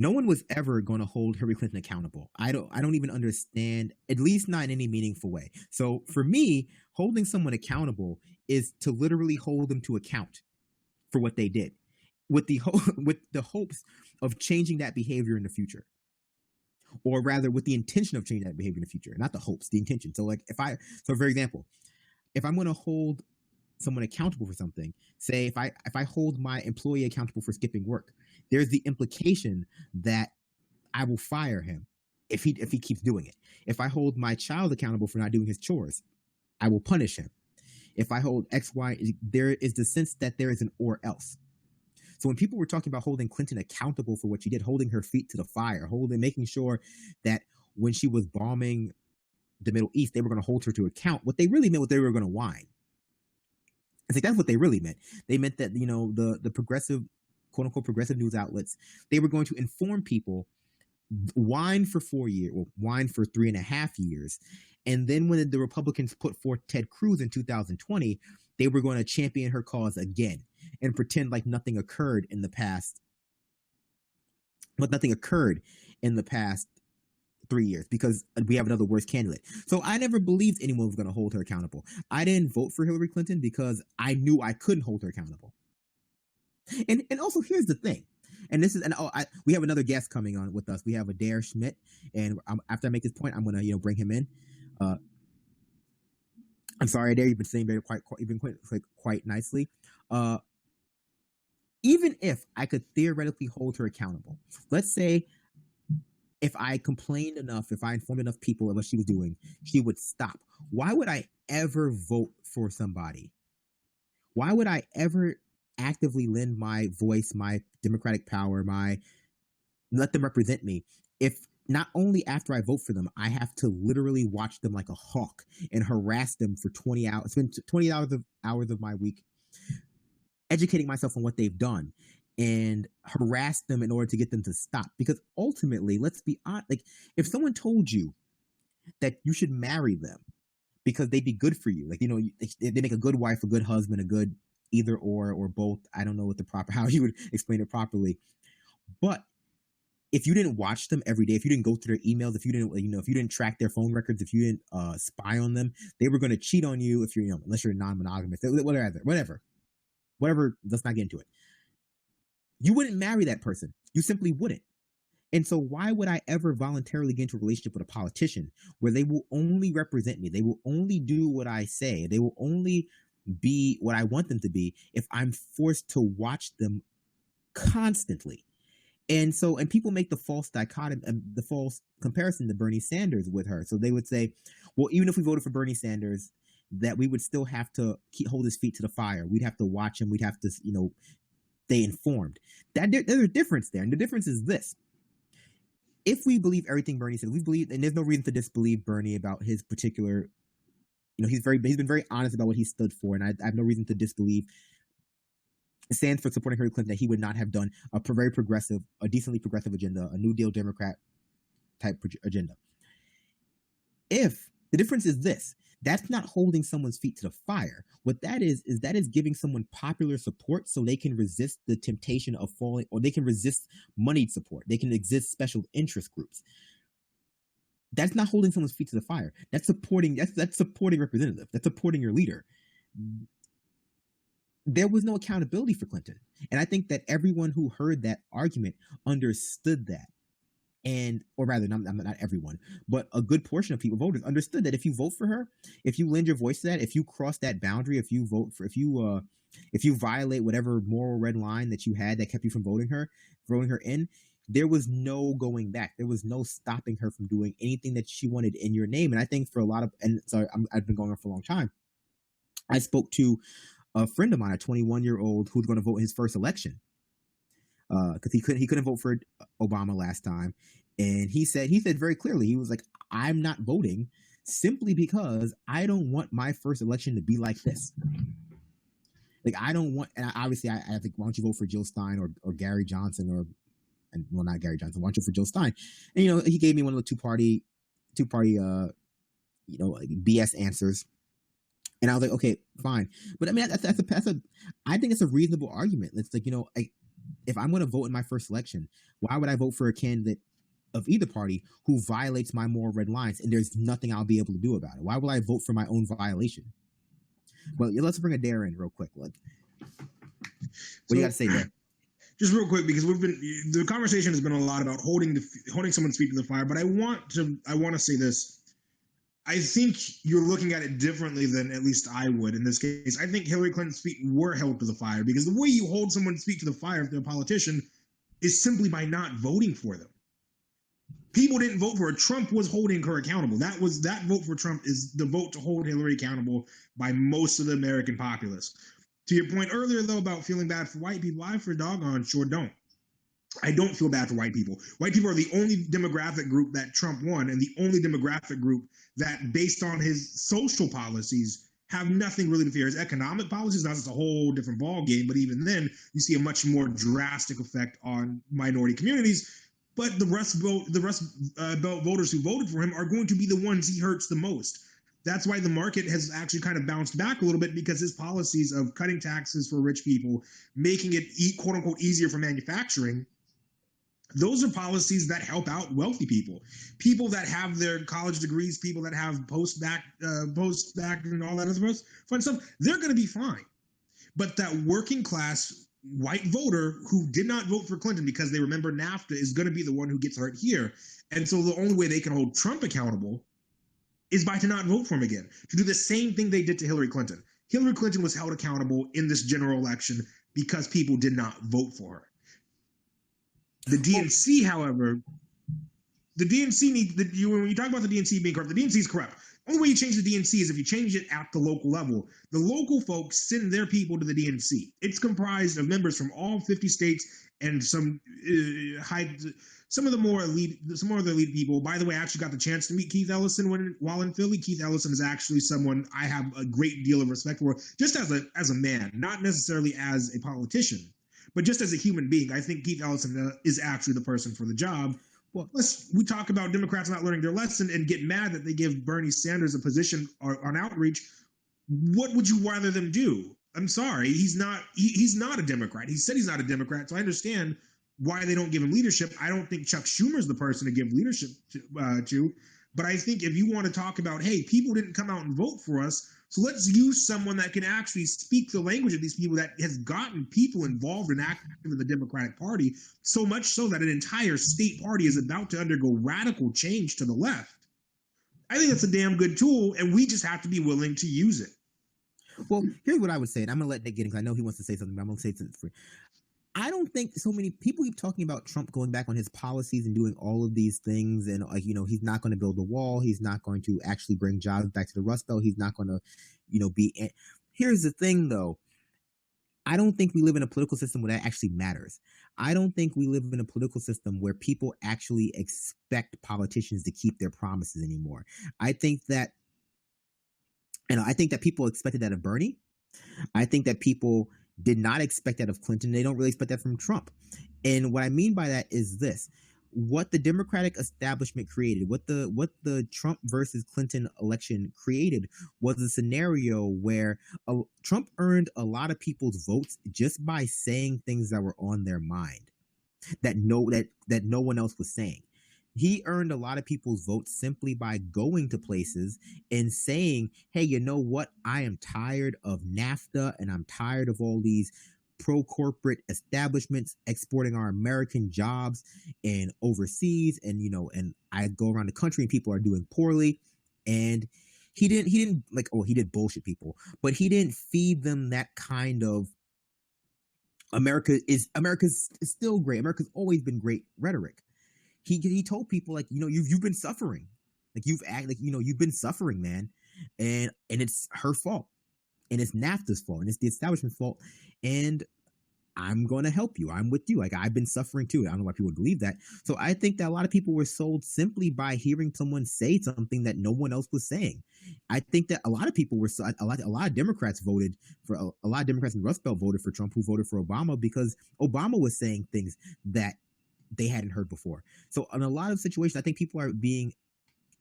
no one was ever going to hold Hillary Clinton accountable. I don't even understand, at least not in any meaningful way. So for me, holding someone accountable is to literally hold them to account for what they did, with the hopes of changing that behavior in the future, or rather with the intention of changing that behavior in the future, not the hopes, the intention. So for example, if I'm going to hold someone accountable for something, say if I hold my employee accountable for skipping work, there's the implication that I will fire him if he keeps doing it. If I hold my child accountable for not doing his chores, I will punish him. If I hold X, Y, there is the sense that there is an or else. So when people were talking about holding Clinton accountable for what she did, holding her feet to the fire, making sure that when she was bombing the Middle East, they were going to hold her to account, what they really meant was they were going to whine. I think that's what they really meant. They meant that, the progressive, quote unquote, progressive news outlets, they were going to inform people, whine for 4 years, or whine for 3.5 years. And then when the Republicans put forth Ted Cruz in 2020, they were going to champion her cause again and pretend like nothing occurred in the past. But nothing occurred in the past 3 years because we have another worse candidate. So I never believed anyone was going to hold her accountable. I didn't vote for Hillary Clinton because I knew I couldn't hold her accountable. And also here's the thing. And this is, we have another guest coming on with us. We have Adair Schmidt, and after I make this point, I'm going to bring him in. I'm sorry, Adair, you've been saying quite nicely. Even if I could theoretically hold her accountable, let's say if I complained enough, if I informed enough people of what she was doing, she would stop. Why would I ever vote for somebody? Why would I ever actively lend my voice, my democratic power, let them represent me, if not only after I vote for them, I have to literally watch them like a hawk and harass them for 20 hours, spend 20 hours of my week educating myself on what they've done and harass them in order to get them to stop. Because ultimately, let's be honest, like if someone told you that you should marry them because they'd be good for you, like, they make a good wife, a good husband, a good either or both. I don't know how you would explain it properly. But if you didn't watch them every day, if you didn't go through their emails, if you didn't track their phone records, if you didn't spy on them, they were going to cheat on you if you're, unless you're non-monogamous, whatever. Let's not get into it. You wouldn't marry that person. You simply wouldn't. And so why would I ever voluntarily get into a relationship with a politician where they will only represent me? They will only do what I say. They will only be what I want them to be if I'm forced to watch them constantly. And people make the false dichotomy, the false comparison to Bernie Sanders with her. So they would say, well, even if we voted for Bernie Sanders, that we would still have to hold his feet to the fire. We'd have to watch him. We'd have to, stay informed. There's a difference there. And the difference is this. If we believe everything Bernie said, and there's no reason to disbelieve Bernie about his particular, he's been very honest about what he stood for. And I have no reason to disbelieve stands for supporting Hillary Clinton, that he would not have done a very progressive, a decently progressive agenda, a New Deal Democrat type agenda. If the difference is this, That's not holding someone's feet to the fire. What that is that is giving someone popular support so they can resist the temptation of falling, or they can resist moneyed support. They can resist special interest groups. That's not holding someone's feet to the fire. That's supporting representative. That's supporting your leader. There was no accountability for Clinton. And I think that everyone who heard that argument understood that. Or rather, not everyone, but a good portion of people, voters, understood that if you vote for her, if you lend your voice to that, if you cross that boundary, if you violate whatever moral red line that you had that kept you from voting her in, there was no going back. There was no stopping her from doing anything that she wanted in your name. And I think for a lot of, and sorry, I've been going on for a long time. I spoke to a friend of mine, a 21-year-old who's going to vote in his first election. Because he couldn't vote for Obama last time, and he said very clearly, he was like, I'm not voting simply because I don't want my first election to be like this. Like, I don't want, and obviously I think, why don't you vote for Jill Stein or Gary Johnson well, not Gary Johnson, why don't you vote for Jill Stein? And he gave me one of the two party like BS answers. And I was like, okay, fine. But I mean, I think it's a reasonable argument. It's like, if I'm going to vote in my first election, why would I vote for a candidate of either party who violates my moral red lines and there's nothing I'll be able to do about it? Why will I vote for my own violation? Well, let's bring Adair in real quick. What do you got to say there? Just real quick, because the conversation has been a lot about holding someone's feet to the fire, but I want to say this. I think you're looking at it differently than at least I would in this case. I think Hillary Clinton's feet were held to the fire, because the way you hold someone's feet to the fire if they're a politician is simply by not voting for them. People didn't vote for her. Trump was holding her accountable. That vote for Trump is the vote to hold Hillary accountable by most of the American populace. To your point earlier, though, about feeling bad for white people, I for doggone sure don't. I don't feel bad for white people. White people are the only demographic group that Trump won, and the only demographic group that, based on his social policies, have nothing really to fear. His economic policies, that's a whole different ballgame, but even then, you see a much more drastic effect on minority communities. But the Rust Belt voters who voted for him are going to be the ones he hurts the most. That's why the market has actually kind of bounced back a little bit, because his policies of cutting taxes for rich people, making it quote unquote easier for manufacturing, those are policies that help out wealthy people that have their college degrees, people that have post-bac and all that other fun stuff. They're going to be fine. But that working class white voter who did not vote for Clinton because they remember NAFTA is going to be the one who gets hurt here. And so the only way they can hold Trump accountable is by to not vote for him again, to do the same thing they did to Hillary Clinton. Hillary Clinton was held accountable in this general election because people did not vote for her. The DNC, however, when you talk about the DNC being corrupt, the DNC is corrupt. The only way you change the DNC is if you change it at the local level. The local folks send their people to the DNC. It's comprised of members from all 50 states and some of the more elite people. By the way, I actually got the chance to meet Keith Ellison while in Philly. Keith Ellison is actually someone I have a great deal of respect for, just as a man, not necessarily as a politician. But just as a human being, I think Keith Ellison is actually the person for the job. Well, we talk about Democrats not learning their lesson and get mad that they give Bernie Sanders a position on outreach. What would you rather them do? I'm sorry, he's not a Democrat. He said he's not a Democrat, so I understand why they don't give him leadership. I don't think Chuck Schumer's the person to give leadership to. But I think if you want to talk about, hey, people didn't come out and vote for us, so let's use someone that can actually speak the language of these people, that has gotten people involved and active in the Democratic Party, so much so that an entire state party is about to undergo radical change to the left. I think it's a damn good tool, and we just have to be willing to use it. Well, here's what I would say, and I'm going to let Nick get in because I know he wants to say something, but I'm going to say something free. I don't think so many people keep talking about Trump going back on his policies and doing all of these things. And, he's not going to build a wall. He's not going to actually bring jobs back to the Rust Belt. He's not going to, be. Here's the thing, though. I don't think we live in a political system where that actually matters. I don't think we live in a political system where people actually expect politicians to keep their promises anymore. I think that people expected that of Bernie. I think that people did not expect that of Clinton. They don't really expect that from Trump. And what I mean by that is this. what the Democratic establishment created, what the Trump versus Clinton election created, was a scenario where Trump earned a lot of people's votes just by saying things that were on their mind that no one else was saying. He earned a lot of people's votes simply by going to places and saying, hey, you know what? I am tired of NAFTA and I'm tired of all these pro-corporate establishments exporting our American jobs and overseas. And, and I go around the country and people are doing poorly. And he didn't he did bullshit people, but he didn't feed them that kind of America's still great. America's always been great rhetoric. He told people, like, you've been suffering, like you've been suffering, man, and it's her fault, and it's NAFTA's fault, and it's the establishment's fault, and I'm going to help you. I'm with you. Like, I've been suffering too. I don't know why people would believe that. So I think that a lot of people were sold simply by hearing someone say something that no one else was saying. I think that a lot of people were a lot of Democrats voted for a lot of Democrats in the Rust Belt voted for Trump, who voted for Obama because Obama was saying things that they hadn't heard before. So in a lot of situations, I think people are being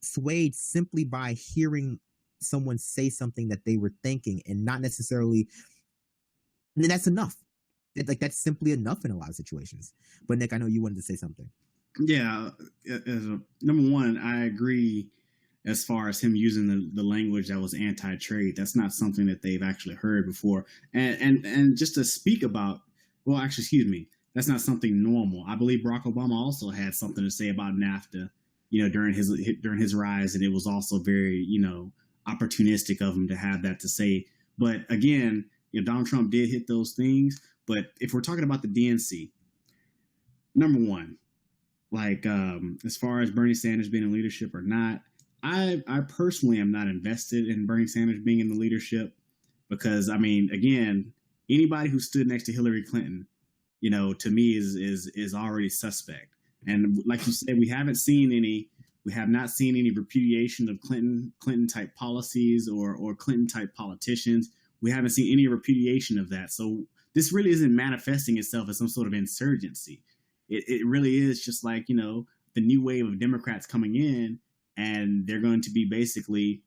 swayed simply by hearing someone say something that they were thinking, and not necessarily. And that's enough. That's simply enough in a lot of situations. But Nick, I know you wanted to say something. Yeah, number one, I agree as far as him using the language that was anti-trade. That's not something that they've actually heard before. And just to speak about, that's not something normal. I believe Barack Obama also had something to say about NAFTA, during his rise, and it was also very, opportunistic of him to have that to say. But again, Donald Trump did hit those things. But if we're talking about the DNC, number one, as far as Bernie Sanders being in leadership or not, I personally am not invested in Bernie Sanders being in the leadership because, again, anybody who stood next to Hillary Clinton, to me is already suspect. And like you said, we have not seen any repudiation of Clinton type policies or Clinton type politicians. We haven't seen any repudiation of that. So this really isn't manifesting itself as some sort of insurgency. It really is just like, the new wave of Democrats coming in, and they're going to be basically,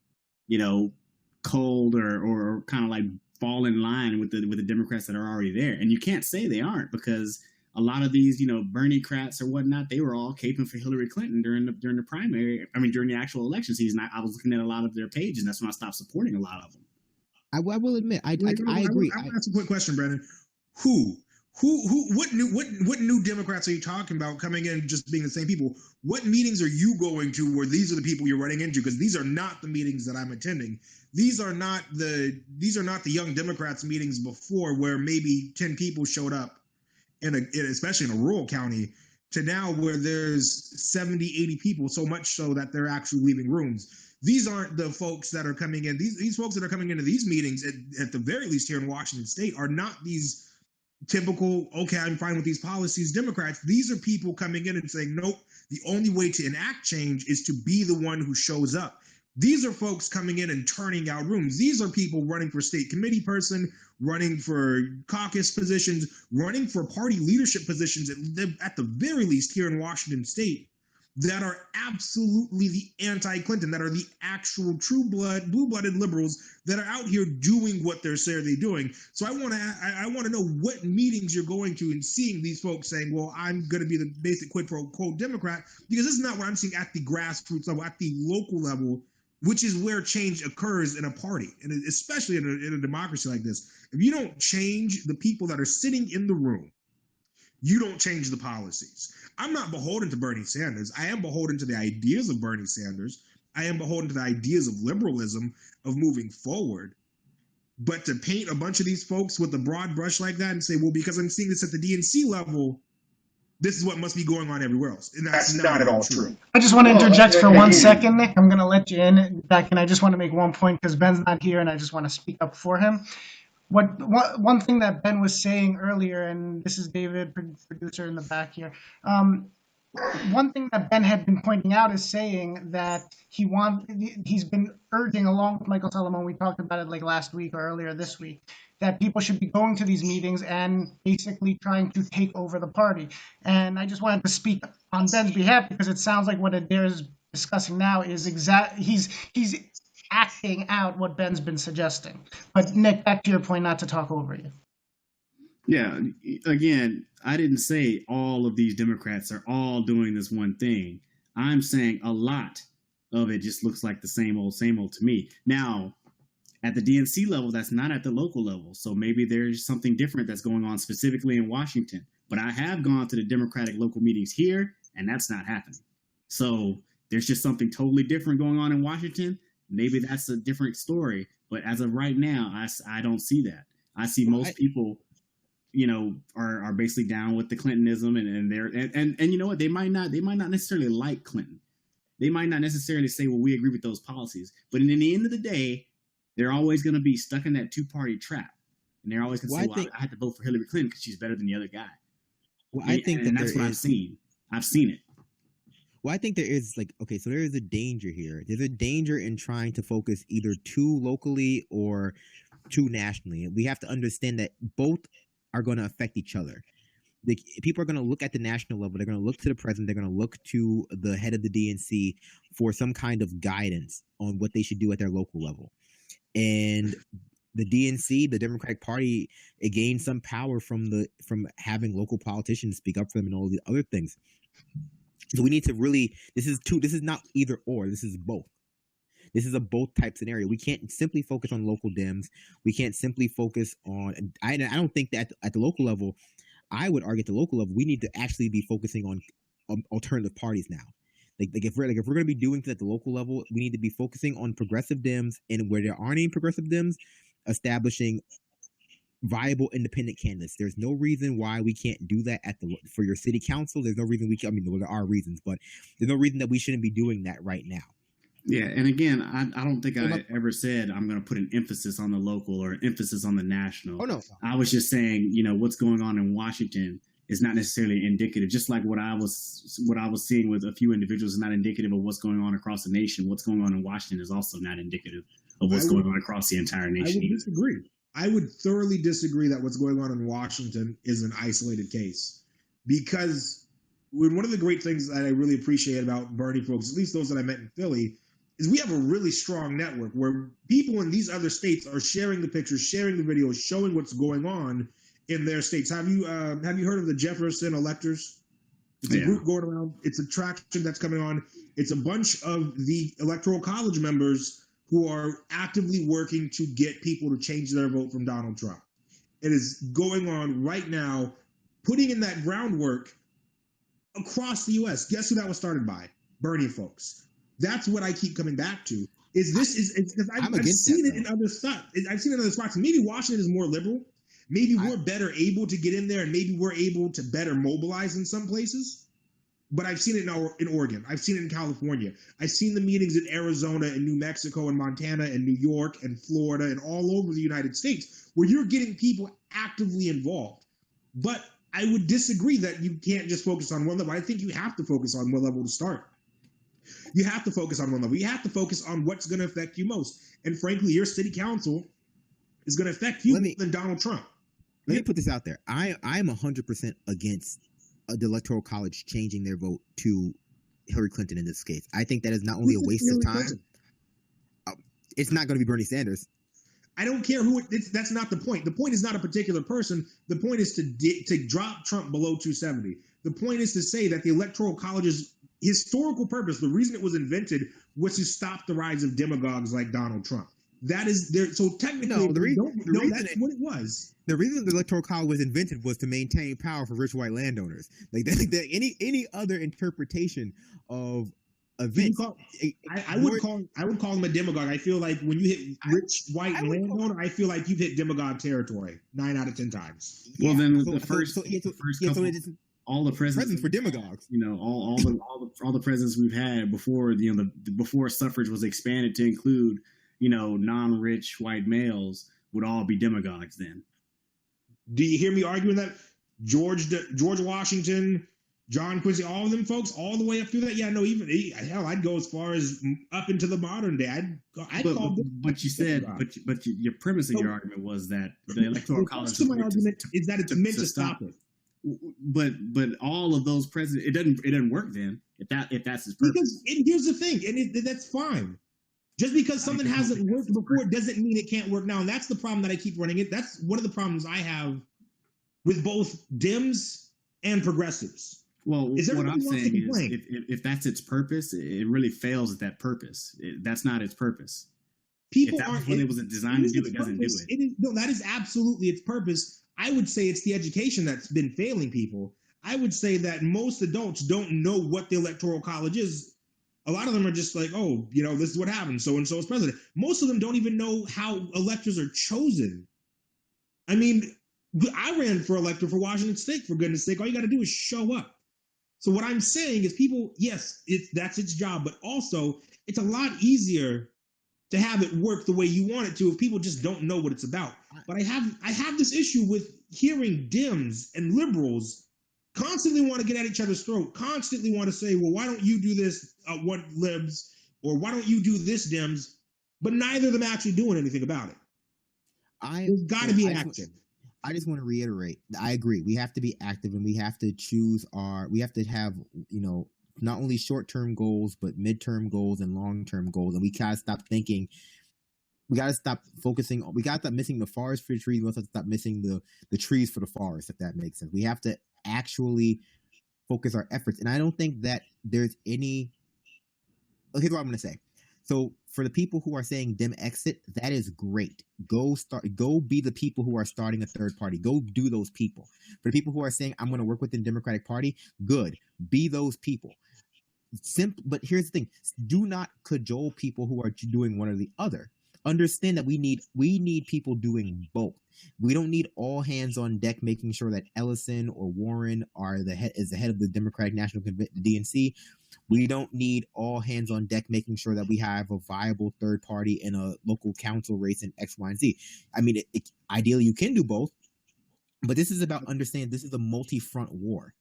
cold or kind of like fall in line with the Democrats that are already there. And you can't say they aren't, because a lot of these, Bernie-crats or whatnot, they were all caping for Hillary Clinton during the primary. During the actual election season. I was looking at a lot of their pages, and that's when I stopped supporting a lot of them. I will admit, I agree. I want to ask a quick question, Brandon. What new Democrats are you talking about coming in just being the same people? What meetings are you going to where these are the people you're running into? Because these are not the meetings that I'm attending. These are not the Young Democrats meetings before, where maybe 10 people showed up especially in a rural county, to now where there's 70, 80 people, so much so that they're actually leaving rooms. These aren't the folks that are coming in. These folks that are coming into these meetings, at the very least here in Washington State, are not these typical, okay, I'm fine with these policies Democrats. These are people coming in and saying, nope, the only way to enact change is to be the one who shows up. These are folks coming in and turning out rooms. These are people running for state committee person, running for caucus positions, running for party leadership positions, at the very least here in Washington State, that are absolutely the anti-Clinton, that are the actual blue-blooded liberals that are out here doing what they're saying they're doing. So I want to know what meetings you're going to and seeing these folks saying, well, I'm going to be the basic quid pro quo Democrat, because this is not what I'm seeing at the grassroots level, at the local level, which is where change occurs in a party, and especially in a democracy like this. If you don't change the people that are sitting in the room, you don't change the policies. I'm not beholden to Bernie Sanders. I am beholden to the ideas of Bernie Sanders. I am beholden to the ideas of liberalism, of moving forward. But to paint a bunch of these folks with a broad brush like that and say, well, because I'm seeing this at the DNC level, this is what must be going on everywhere else. And that's not at all true. I just want to interject for 1 second, Nick. I'm going to let you in back, and I just want to make one point because Ben's not here, and I just want to speak up for him. One thing that Ben was saying earlier, and this is David, producer in the back here, one thing that Ben had been pointing out is saying that he's been urging, along with Michael Solomon, we talked about it like last week or earlier this week, that people should be going to these meetings and basically trying to take over the party. And I just wanted to speak on Ben's behalf because it sounds like what Adair is discussing now is he's acting out what Ben's been suggesting. But Nick, back to your point, not to talk over you. Yeah, again, I didn't say all of these Democrats are all doing this one thing. I'm saying a lot of it just looks like the same old to me. Now, at the DNC level, that's not at the local level. So maybe there's something different that's going on specifically in Washington. But I have gone to the Democratic local meetings here, and that's not happening. So there's just something totally different going on in Washington. Maybe that's a different story. But as of right now, I don't see that. I see most people, are basically down with the Clintonism, and you know what? They might not necessarily like Clinton. They might not necessarily say, well, we agree with those policies. But in the end of the day, they're always going to be stuck in that two-party trap. And they're always going to say, I had to vote for Hillary Clinton because she's better than the other guy. Well, I think that's what I've seen. I've seen it. Well, I think there is so there is a danger here. There's a danger in trying to focus either too locally or too nationally. We have to understand that both are going to affect each other. People are going to look at the national level. They're going to look to the president. They're going to look to the head of the DNC for some kind of guidance on what they should do at their local level. And the DNC, the Democratic Party, it gained some power from having local politicians speak up for them and all the other things. So we need to really, this is not either or, this is both. This is a both type scenario. We can't simply focus on local Dems. We can't simply focus on, I don't think that at the local level, I would argue at the local level, we need to actually be focusing on alternative parties now. If we're going to be doing this at the local level, we need to be focusing on progressive Dems, and where there aren't any progressive Dems, establishing viable independent candidates. There's no reason why we can't do that for your city council. There's no reason there are reasons, but there's no reason that we shouldn't be doing that right now. Yeah, and again, I don't think I ever said I'm going to put an emphasis on the local or an emphasis on the national. Oh, no. I was just saying, what's going on in Washington is not necessarily indicative. Just like what I was seeing with a few individuals is not indicative of what's going on across the nation. What's going on in Washington is also not indicative of what's going on across the entire nation. I would disagree. I would thoroughly disagree that what's going on in Washington is an isolated case, because one of the great things that I really appreciate about Bernie folks, at least those that I met in Philly, is we have a really strong network where people in these other states are sharing the pictures, sharing the videos, showing what's going on in their states. Have you heard of the Jefferson electors? It's a group going around. It's a traction that's coming on. It's a bunch of the Electoral College members who are actively working to get people to change their vote from Donald Trump. It is going on right now, putting in that groundwork across the U.S. Guess who that was started by? Bernie folks. That's what I keep coming back to. I've seen it in other spots. I've seen it in other spots. Maybe Washington is more liberal. Maybe we're better able to get in there, and maybe we're able to better mobilize in some places. But I've seen it in Oregon. I've seen it in California. I've seen the meetings in Arizona and New Mexico and Montana and New York and Florida and all over the United States, where you're getting people actively involved. But I would disagree that you can't just focus on one level. I think you have to focus on one level to start. You have to focus on one level. You have to focus on what's going to affect you most. And frankly, your city council is going to affect you more than Donald Trump. Let me put this out there. I'm 100% against the Electoral College changing their vote to Hillary Clinton in this case. I think that is not only a waste of time. It's not going to be Bernie Sanders. I don't care who that's not the point. The point is not a particular person. The point is to drop Trump below 270. The point is to say that the Electoral College's historical purpose, the reason it was invented, was to stop the rise of demagogues like Donald Trump. That is there. So technically, that's what it was. The reason the Electoral College was invented was to maintain power for rich white landowners. Any other interpretation of events, I would call him a demagogue. I feel like when you hit rich white landowner, I feel like you've hit demagogue territory 9 out of 10 times. Well, then all the presidents for demagogues. All the presidents we've had before before suffrage was expanded to include non-rich white males would all be demagogues then. Do you hear me arguing that George Washington, John Quincy, all of them folks, all the way up through that. Yeah, no, hell, I'd go as far as up into the modern day. But you said, but your premise of your argument was that the electoral college. My argument is that it's meant to stop it. But all of those presidents, it doesn't work then if that's his purpose. Because here's the thing, and that's fine. Just because something hasn't worked before doesn't mean it can't work now, and that's the problem that I keep running it. That's one of the problems I have with both Dems and progressives. Well, what I'm saying is, if that's its purpose, it really fails at that purpose. That's not its purpose. People if that's what it was designed to do, it doesn't do it. No, that is absolutely its purpose. I would say it's the education that's been failing people. I would say that most adults don't know what the electoral college is. A lot of them are just like, oh, this is what happens. So and so is president. Most of them don't even know how electors are chosen. I mean, I ran for elector for Washington State, for goodness sake. All you got to do is show up. So what I'm saying is people, yes, that's its job, but also it's a lot easier to have it work the way you want it to if people just don't know what it's about. But I have this issue with hearing Dems and liberals constantly want to get at each other's throat, constantly want to say, well, why don't you do this, what libs, or why don't you do this, Dems? But neither of them actually doing anything about it. There's got to be action. I just want to reiterate. I agree. We have to be active, and we have to we have to have, not only short-term goals, but midterm goals and long-term goals. And we gotta stop thinking. We gotta stop focusing. We gotta stop missing the forest for the trees. We have to stop missing the trees for the forest, if that makes sense. We have to actually focus our efforts. And I don't think that there's any. Here's what I'm gonna say. So for the people who are saying Dem exit, that is great. Go be the people who are starting a third party. Go do those people. For the people who are saying I'm going to work within the Democratic Party, good. Be those people. But here's the thing: do not cajole people who are doing one or the other. Understand that we need people doing both. We don't need all hands on deck making sure that Ellison or Warren is the head of the Democratic National Convention, the DNC. We don't need all hands on deck making sure that we have a viable third party in a local council race in X, Y, and Z. I mean, ideally you can do both, but this is about understanding this is a multi-front war.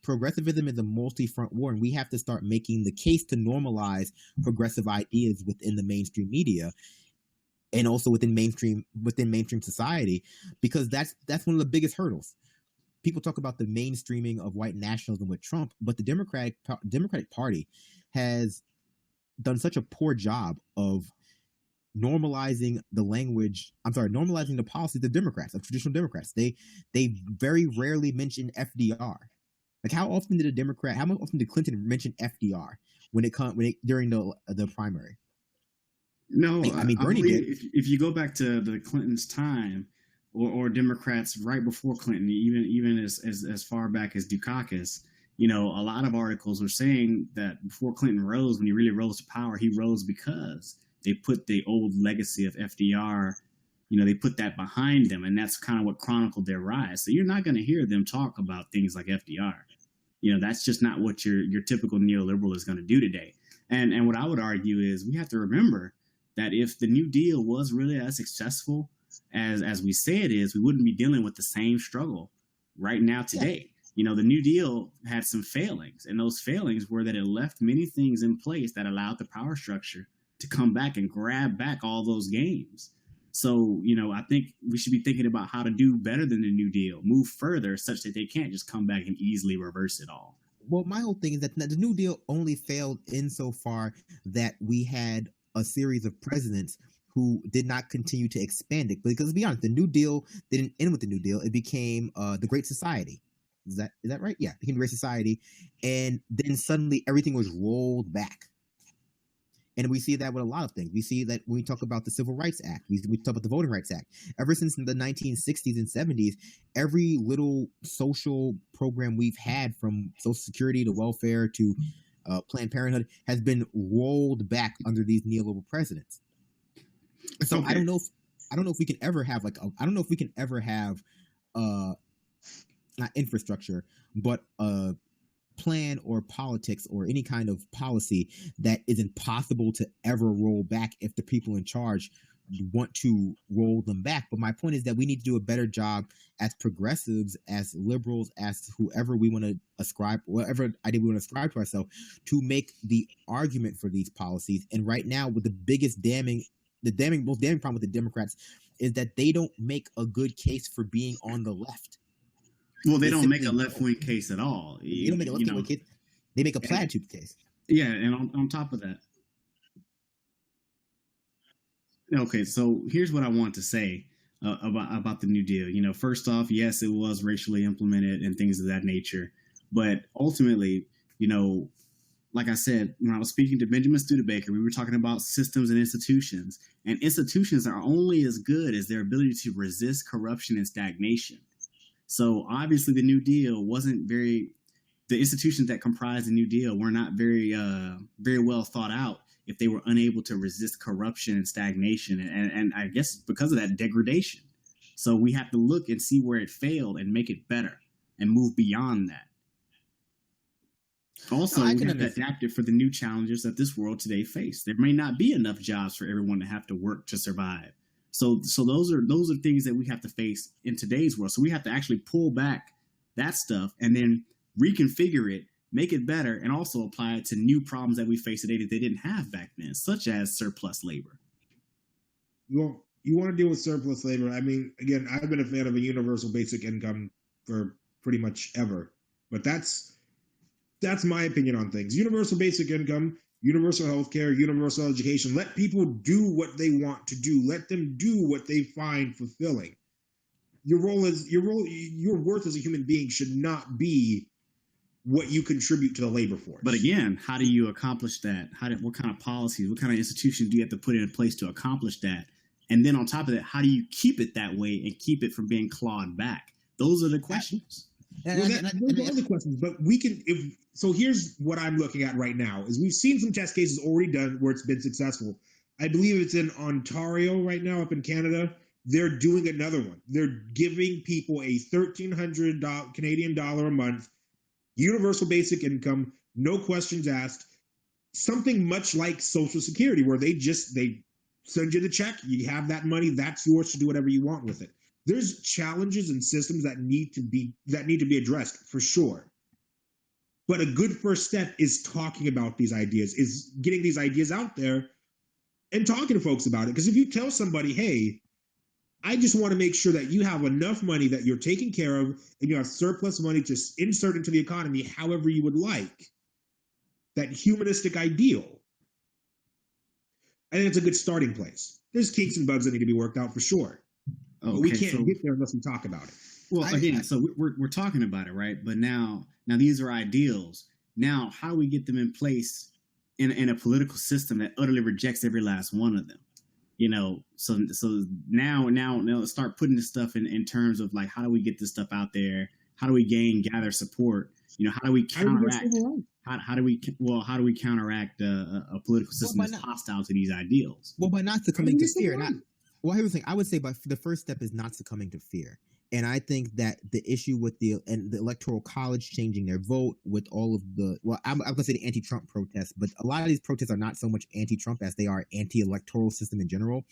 Progressivism is a multi-front war, and we have to start making the case to normalize progressive ideas within the mainstream media and also within mainstream society, because that's one of the biggest hurdles. People talk about the mainstreaming of white nationalism with Trump, but the Democratic Party has done such a poor job of normalizing the policies of Democrats, of traditional Democrats. They very rarely mention FDR. Like how often did Clinton mention FDR during the primary? No, I mean Bernie did. If you go back to the Clintons' time, or Democrats right before Clinton, even as far back as Dukakis, a lot of articles were saying that before Clinton rose, when he really rose to power, he rose because they put the old legacy of FDR, they put that behind them, and that's kind of what chronicled their rise. So you're not going to hear them talk about things like FDR. That's just not what your typical neoliberal is going to do today. And what I would argue is we have to remember that if the New Deal was really as successful as we say it is, we wouldn't be dealing with the same struggle right now today. Yeah. The New Deal had some failings, and those failings were that it left many things in place that allowed the power structure to come back and grab back all those gains. So, I think we should be thinking about how to do better than the New Deal, move further such that they can't just come back and easily reverse it all. Well, my whole thing is that the New Deal only failed insofar that we had a series of presidents who did not continue to expand it. Because to be honest, the New Deal didn't end with the New Deal. It became the Great Society. Is that right? Yeah, it became the Great Society. And then suddenly everything was rolled back. And we see that with a lot of things. We see that when we talk about the Civil Rights Act, we talk about the Voting Rights Act. Ever since the 1960s and 70s, every little social program we've had, from Social Security to welfare to Planned Parenthood, has been rolled back under these neoliberal presidents. So okay. I don't know if we can ever have not infrastructure, but a plan or politics or any kind of policy that is impossible to ever roll back if the people in charge want to roll them back. But my point is that we need to do a better job as progressives, as liberals, as whoever we want to ascribe, whatever idea we want to ascribe to ourselves, to make the argument for these policies. And right now, with the most damning problem with the Democrats is that they don't make a good case for being on the left. Well, they don't make a left-wing case at all. They don't make a left-wing case. They make a platitude case. Yeah, and on top of that, okay, so here's what I want to say about the New Deal. You know, first off, yes, it was racially implemented and things of that nature, but ultimately, you know, like I said, when I was speaking to Benjamin Studebaker, we were talking about systems and institutions, and institutions are only as good as their ability to resist corruption and stagnation. So obviously, the New Deal wasn't very. The institutions that comprised the New Deal were not very well thought out if they were unable to resist corruption and stagnation, and I guess because of that, degradation. So we have to look and see where it failed and make it better and move beyond that. Also, we have to adapt it for the new challenges that this world today face. There may not be enough jobs for everyone to have to work to survive. So those are things that we have to face in today's world. So we have to actually pull back that stuff and then reconfigure it, make it better, and also apply it to new problems that we face today that they didn't have back then, such as surplus labor. Well, you want to deal with surplus labor. I mean, again, I've been a fan of a universal basic income for pretty much ever, but that's my opinion on things. Universal basic income, universal health care, universal education. Let people do what they want to do. Let them do what they find fulfilling. Your worth as a human being should not be what you contribute to the labor force. But again, how do you accomplish that? What kind of policies, what kind of institutions do you have to put in place to accomplish that? And then on top of that, how do you keep it that way and keep it from being clawed back? Those are the questions. Those are the questions. But we can. So here's what I'm looking at right now: is we've seen some test cases already done where it's been successful. I believe it's in Ontario right now, up in Canada. They're doing another one. They're giving people a $1,300 Canadian dollar a month, universal basic income, no questions asked, something much like Social Security, where they send you the check, you have that money, that's yours to do whatever you want with it. There's challenges and systems that need to be addressed for sure. But a good first step is talking about these ideas, is getting these ideas out there and talking to folks about it. Because if you tell somebody, hey, I just want to make sure that you have enough money that you're taken care of and you have surplus money to insert into the economy however you would like, that humanistic ideal, I think it's a good starting place. There's kinks and bugs that need to be worked out for sure. Okay, but we can't get there unless we talk about it. Well, again, so we're talking about it, right? But now these are ideals. Now, how do we get them in place in a political system that utterly rejects every last one of them? You know, so now start putting this stuff in terms of like, how do we get this stuff out there? How do we gather support? You know, how do we counteract? How do we counteract a political system that's hostile to these ideals? Well, by not succumbing to fear. Well, here's the thing. I would say, but the first step is not succumbing to fear. And I think that the issue with the Electoral College changing their vote, with all of I'm going to say the anti-Trump protests, but a lot of these protests are not so much anti-Trump as they are anti-electoral system in general.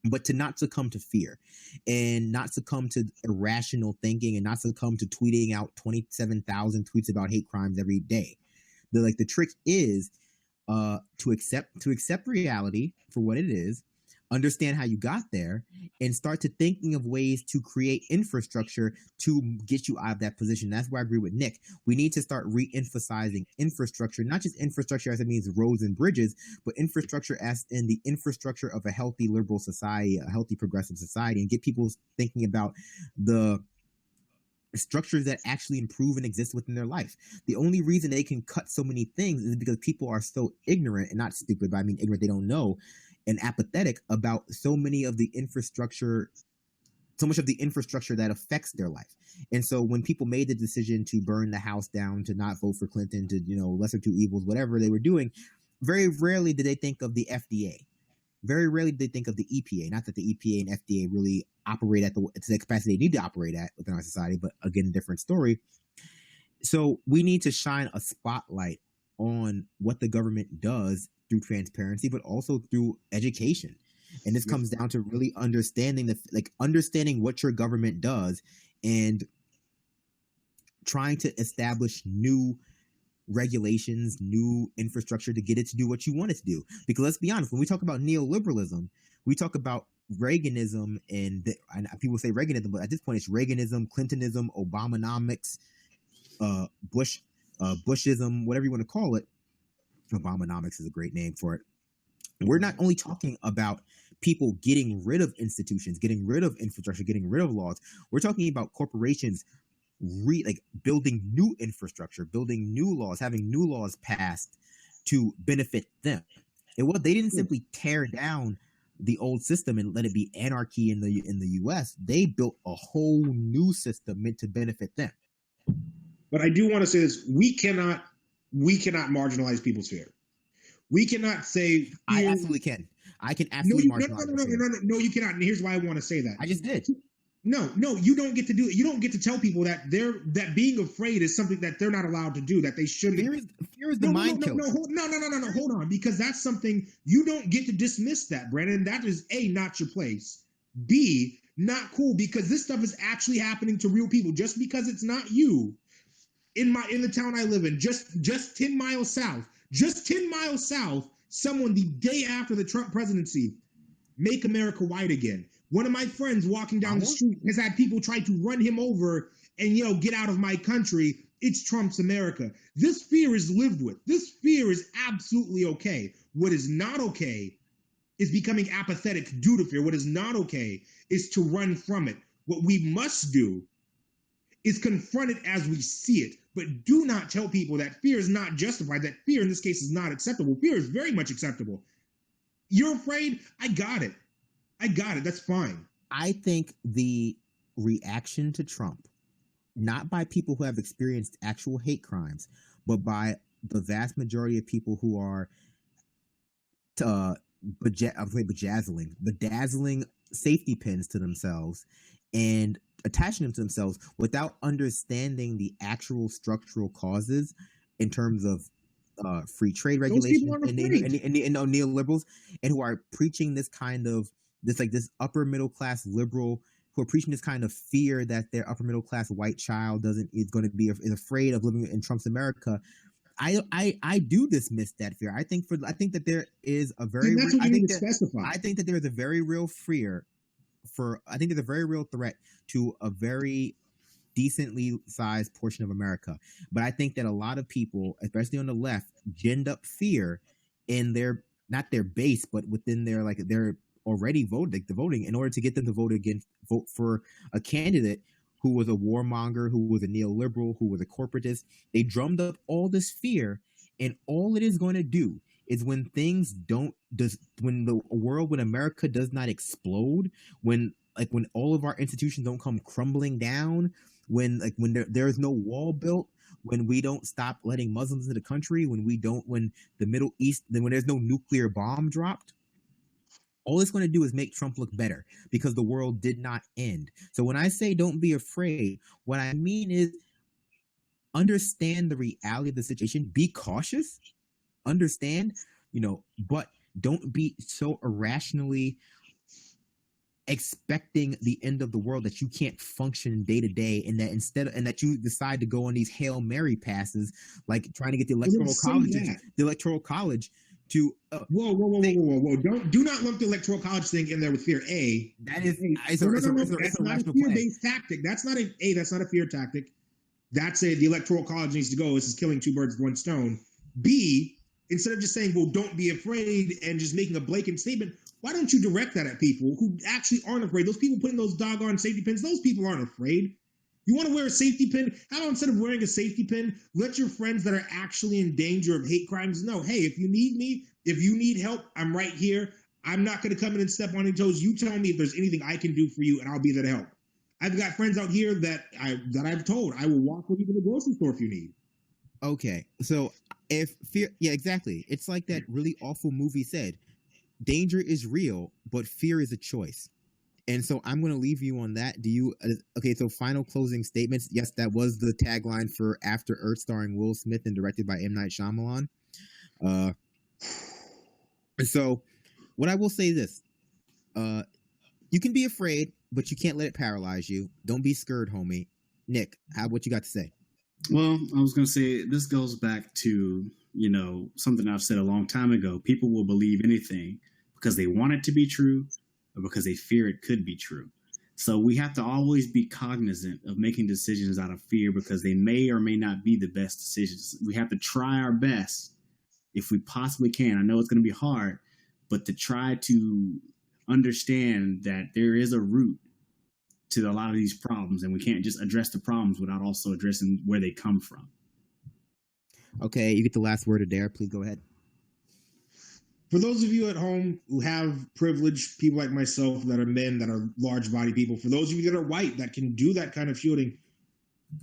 But to not succumb to fear and not succumb to irrational thinking and not succumb to tweeting out 27,000 tweets about hate crimes every day. The trick is to accept reality for what it is, understand how you got there, and start to thinking of ways to create infrastructure to get you out of that position. That's where I agree with Nick. We need to start re-emphasizing infrastructure, not just infrastructure as it means roads and bridges, but infrastructure as in the infrastructure of a healthy liberal society, a healthy progressive society, and get people thinking about the structures that actually improve and exist within their life. The only reason they can cut so many things is because people are so ignorant, and not stupid, but I mean ignorant, they don't know, and apathetic about so much of the infrastructure that affects their life. And so when people made the decision to burn the house down, to not vote for Clinton, to, lesser two evils, whatever they were doing, very rarely did they think of the FDA. Very rarely did they think of the EPA. Not that the EPA and FDA really operate to the capacity they need to operate at within our society, but again, a different story. So we need to shine a spotlight on what the government does through transparency, but also through education. And this comes down to really understanding understanding what your government does and trying to establish new regulations, new infrastructure to get it to do what you want it to do. Because let's be honest, when we talk about neoliberalism, we talk about Reaganism and people say Reaganism, but at this point it's Reaganism, Clintonism, Obamonomics, Bushism, whatever you want to call it. Obamonomics is a great name for it. We're not only talking about people getting rid of institutions, getting rid of infrastructure, getting rid of laws. We're talking about corporations building new infrastructure, building new laws, having new laws passed to benefit them. They didn't simply tear down the old system and let it be anarchy in the U.S. They built a whole new system meant to benefit them. But I do want to say this: we cannot marginalize people's fear. We cannot say fear. I absolutely can. I can absolutely marginalize. No, you cannot. And here's why I want to say that. I just did. No, you don't get to do it. You don't get to tell people that that being afraid is something that they're not allowed to do, that they shouldn't. Fear is the mind killer. No, hold on, because that's something you don't get to dismiss that, Brandon. That is A, not your place. B, not cool, because this stuff is actually happening to real people. Just because it's not you, in the town I live in, just 10 miles south, someone the day after the Trump presidency, make America white again. One of my friends walking down the street has had people try to run him over and, get out of my country. It's Trump's America. This fear is lived with. This fear is absolutely okay. What is not okay is becoming apathetic due to fear. What is not okay is to run from it. What we must do is confront it as we see it, but do not tell people that fear is not justified, that fear in this case is not acceptable. Fear is very much acceptable. You're afraid? I got it. That's fine. I think the reaction to Trump, not by people who have experienced actual hate crimes, but by the vast majority of people who are bedazzling safety pins to themselves and attaching them to themselves without understanding the actual structural causes in terms of free trade regulation and neoliberals, and who are preaching this kind of this upper middle class liberal, who are preaching this kind of fear that their upper middle class white child is afraid of living in Trump's America. I do dismiss that fear. I think that there is a very I think that there is a very real fear there's a very real threat to a very decently sized portion of America. But I think that a lot of people, especially on the left, ginned up fear in not their base, but within their already voting in order to get them to vote for a candidate who was a warmonger, who was a neoliberal, who was a corporatist. They drummed up all this fear, and all it is going to do is when America does not explode, when all of our institutions don't come crumbling down, when there is no wall built, when we don't stop letting Muslims into the country, when the Middle East, when there's no nuclear bomb dropped, all it's going to do is make Trump look better, because the world did not end. So when I say don't be afraid, what I mean is understand the reality of the situation, be cautious, understand, but don't be so irrationally expecting the end of the world that you can't function day to day, and that you decide to go on these Hail Mary passes, like trying to get the electoral college to whoa! Do not lump the electoral college thing in there with fear. That's not a fear-based tactic. That's not a fear tactic. That's the electoral college needs to go. This is killing two birds with one stone. B, instead of just saying, well, don't be afraid and just making a blanket statement, why don't you direct that at people who actually aren't afraid? Those people putting those doggone safety pins, those people aren't afraid. You want to wear a safety pin? How about instead of wearing a safety pin, let your friends that are actually in danger of hate crimes know, hey, if you need me, if you need help, I'm right here. I'm not going to come in and step on any toes. You tell me if there's anything I can do for you, and I'll be there to help. I've got friends out here that I've told I will walk with you to the grocery store if you need. Okay, so if fear, yeah, exactly. It's like that really awful movie said, danger is real, but fear is a choice. And so I'm going to leave you on that. Okay, so final closing statements. Yes, that was the tagline for After Earth, starring Will Smith and directed by M. Night Shyamalan. So what I will say is this. You can be afraid, but you can't let it paralyze you. Don't be scared, homie. Nick, what you got to say? Well, I was going to say this goes back to, something I've said a long time ago. People will believe anything because they want it to be true or because they fear it could be true. So we have to always be cognizant of making decisions out of fear because they may or may not be the best decisions. We have to try our best if we possibly can. I know it's going to be hard, but to try to understand that there is a root to a lot of these problems, and we can't just address the problems without also addressing where they come from. Okay, you get the last word, Adair. Please go ahead. For those of you at home who have privileged people like myself that are men, that are large body people, for those of you that are white that can do that kind of shooting,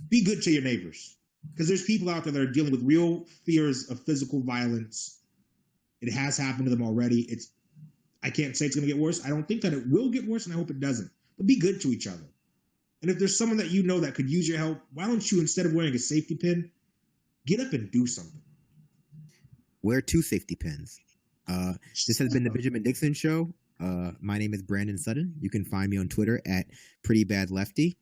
be good to your neighbors. Because there's people out there that are dealing with real fears of physical violence. It has happened to them already. I can't say it's going to get worse. I don't think that it will get worse, and I hope it doesn't. But be good to each other. And if there's someone that you know that could use your help, why don't you, instead of wearing a safety pin, get up and do something? Wear 2 safety pins. This has been the Benjamin Dixon Show. My name is Brandon Sutton. You can find me on Twitter at PrettyBadLefty.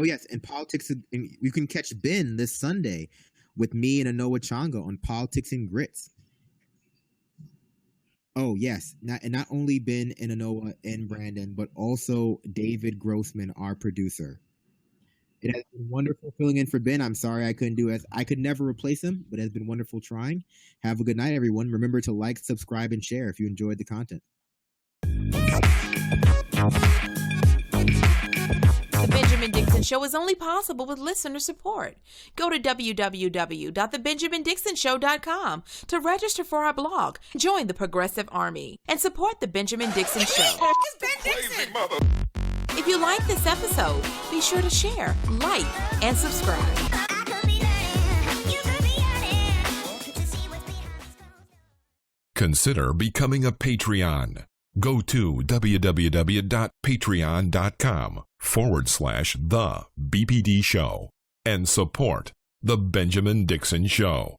Yes, in politics, you can catch Ben this Sunday with me and Anoa Changa on Politics and Grits. Oh, yes. Not only Ben and Anoa and Brandon, but also David Grossman, our producer. It has been wonderful filling in for Ben. I'm sorry I couldn't do it. I could never replace him, but it has been wonderful trying. Have a good night, everyone. Remember to like, subscribe, and share if you enjoyed the content. The Benjamin Dixon Show is only possible with listener support. Go to www.thebenjamindixonshow.com to register for our blog, join the Progressive Army, and support The Benjamin Dixon Show. It's Ben Dixon! If you like this episode, be sure to share, like, and subscribe. Consider becoming a Patreon. Go to www.patreon.com/The BPD Show and support The Benjamin Dixon Show.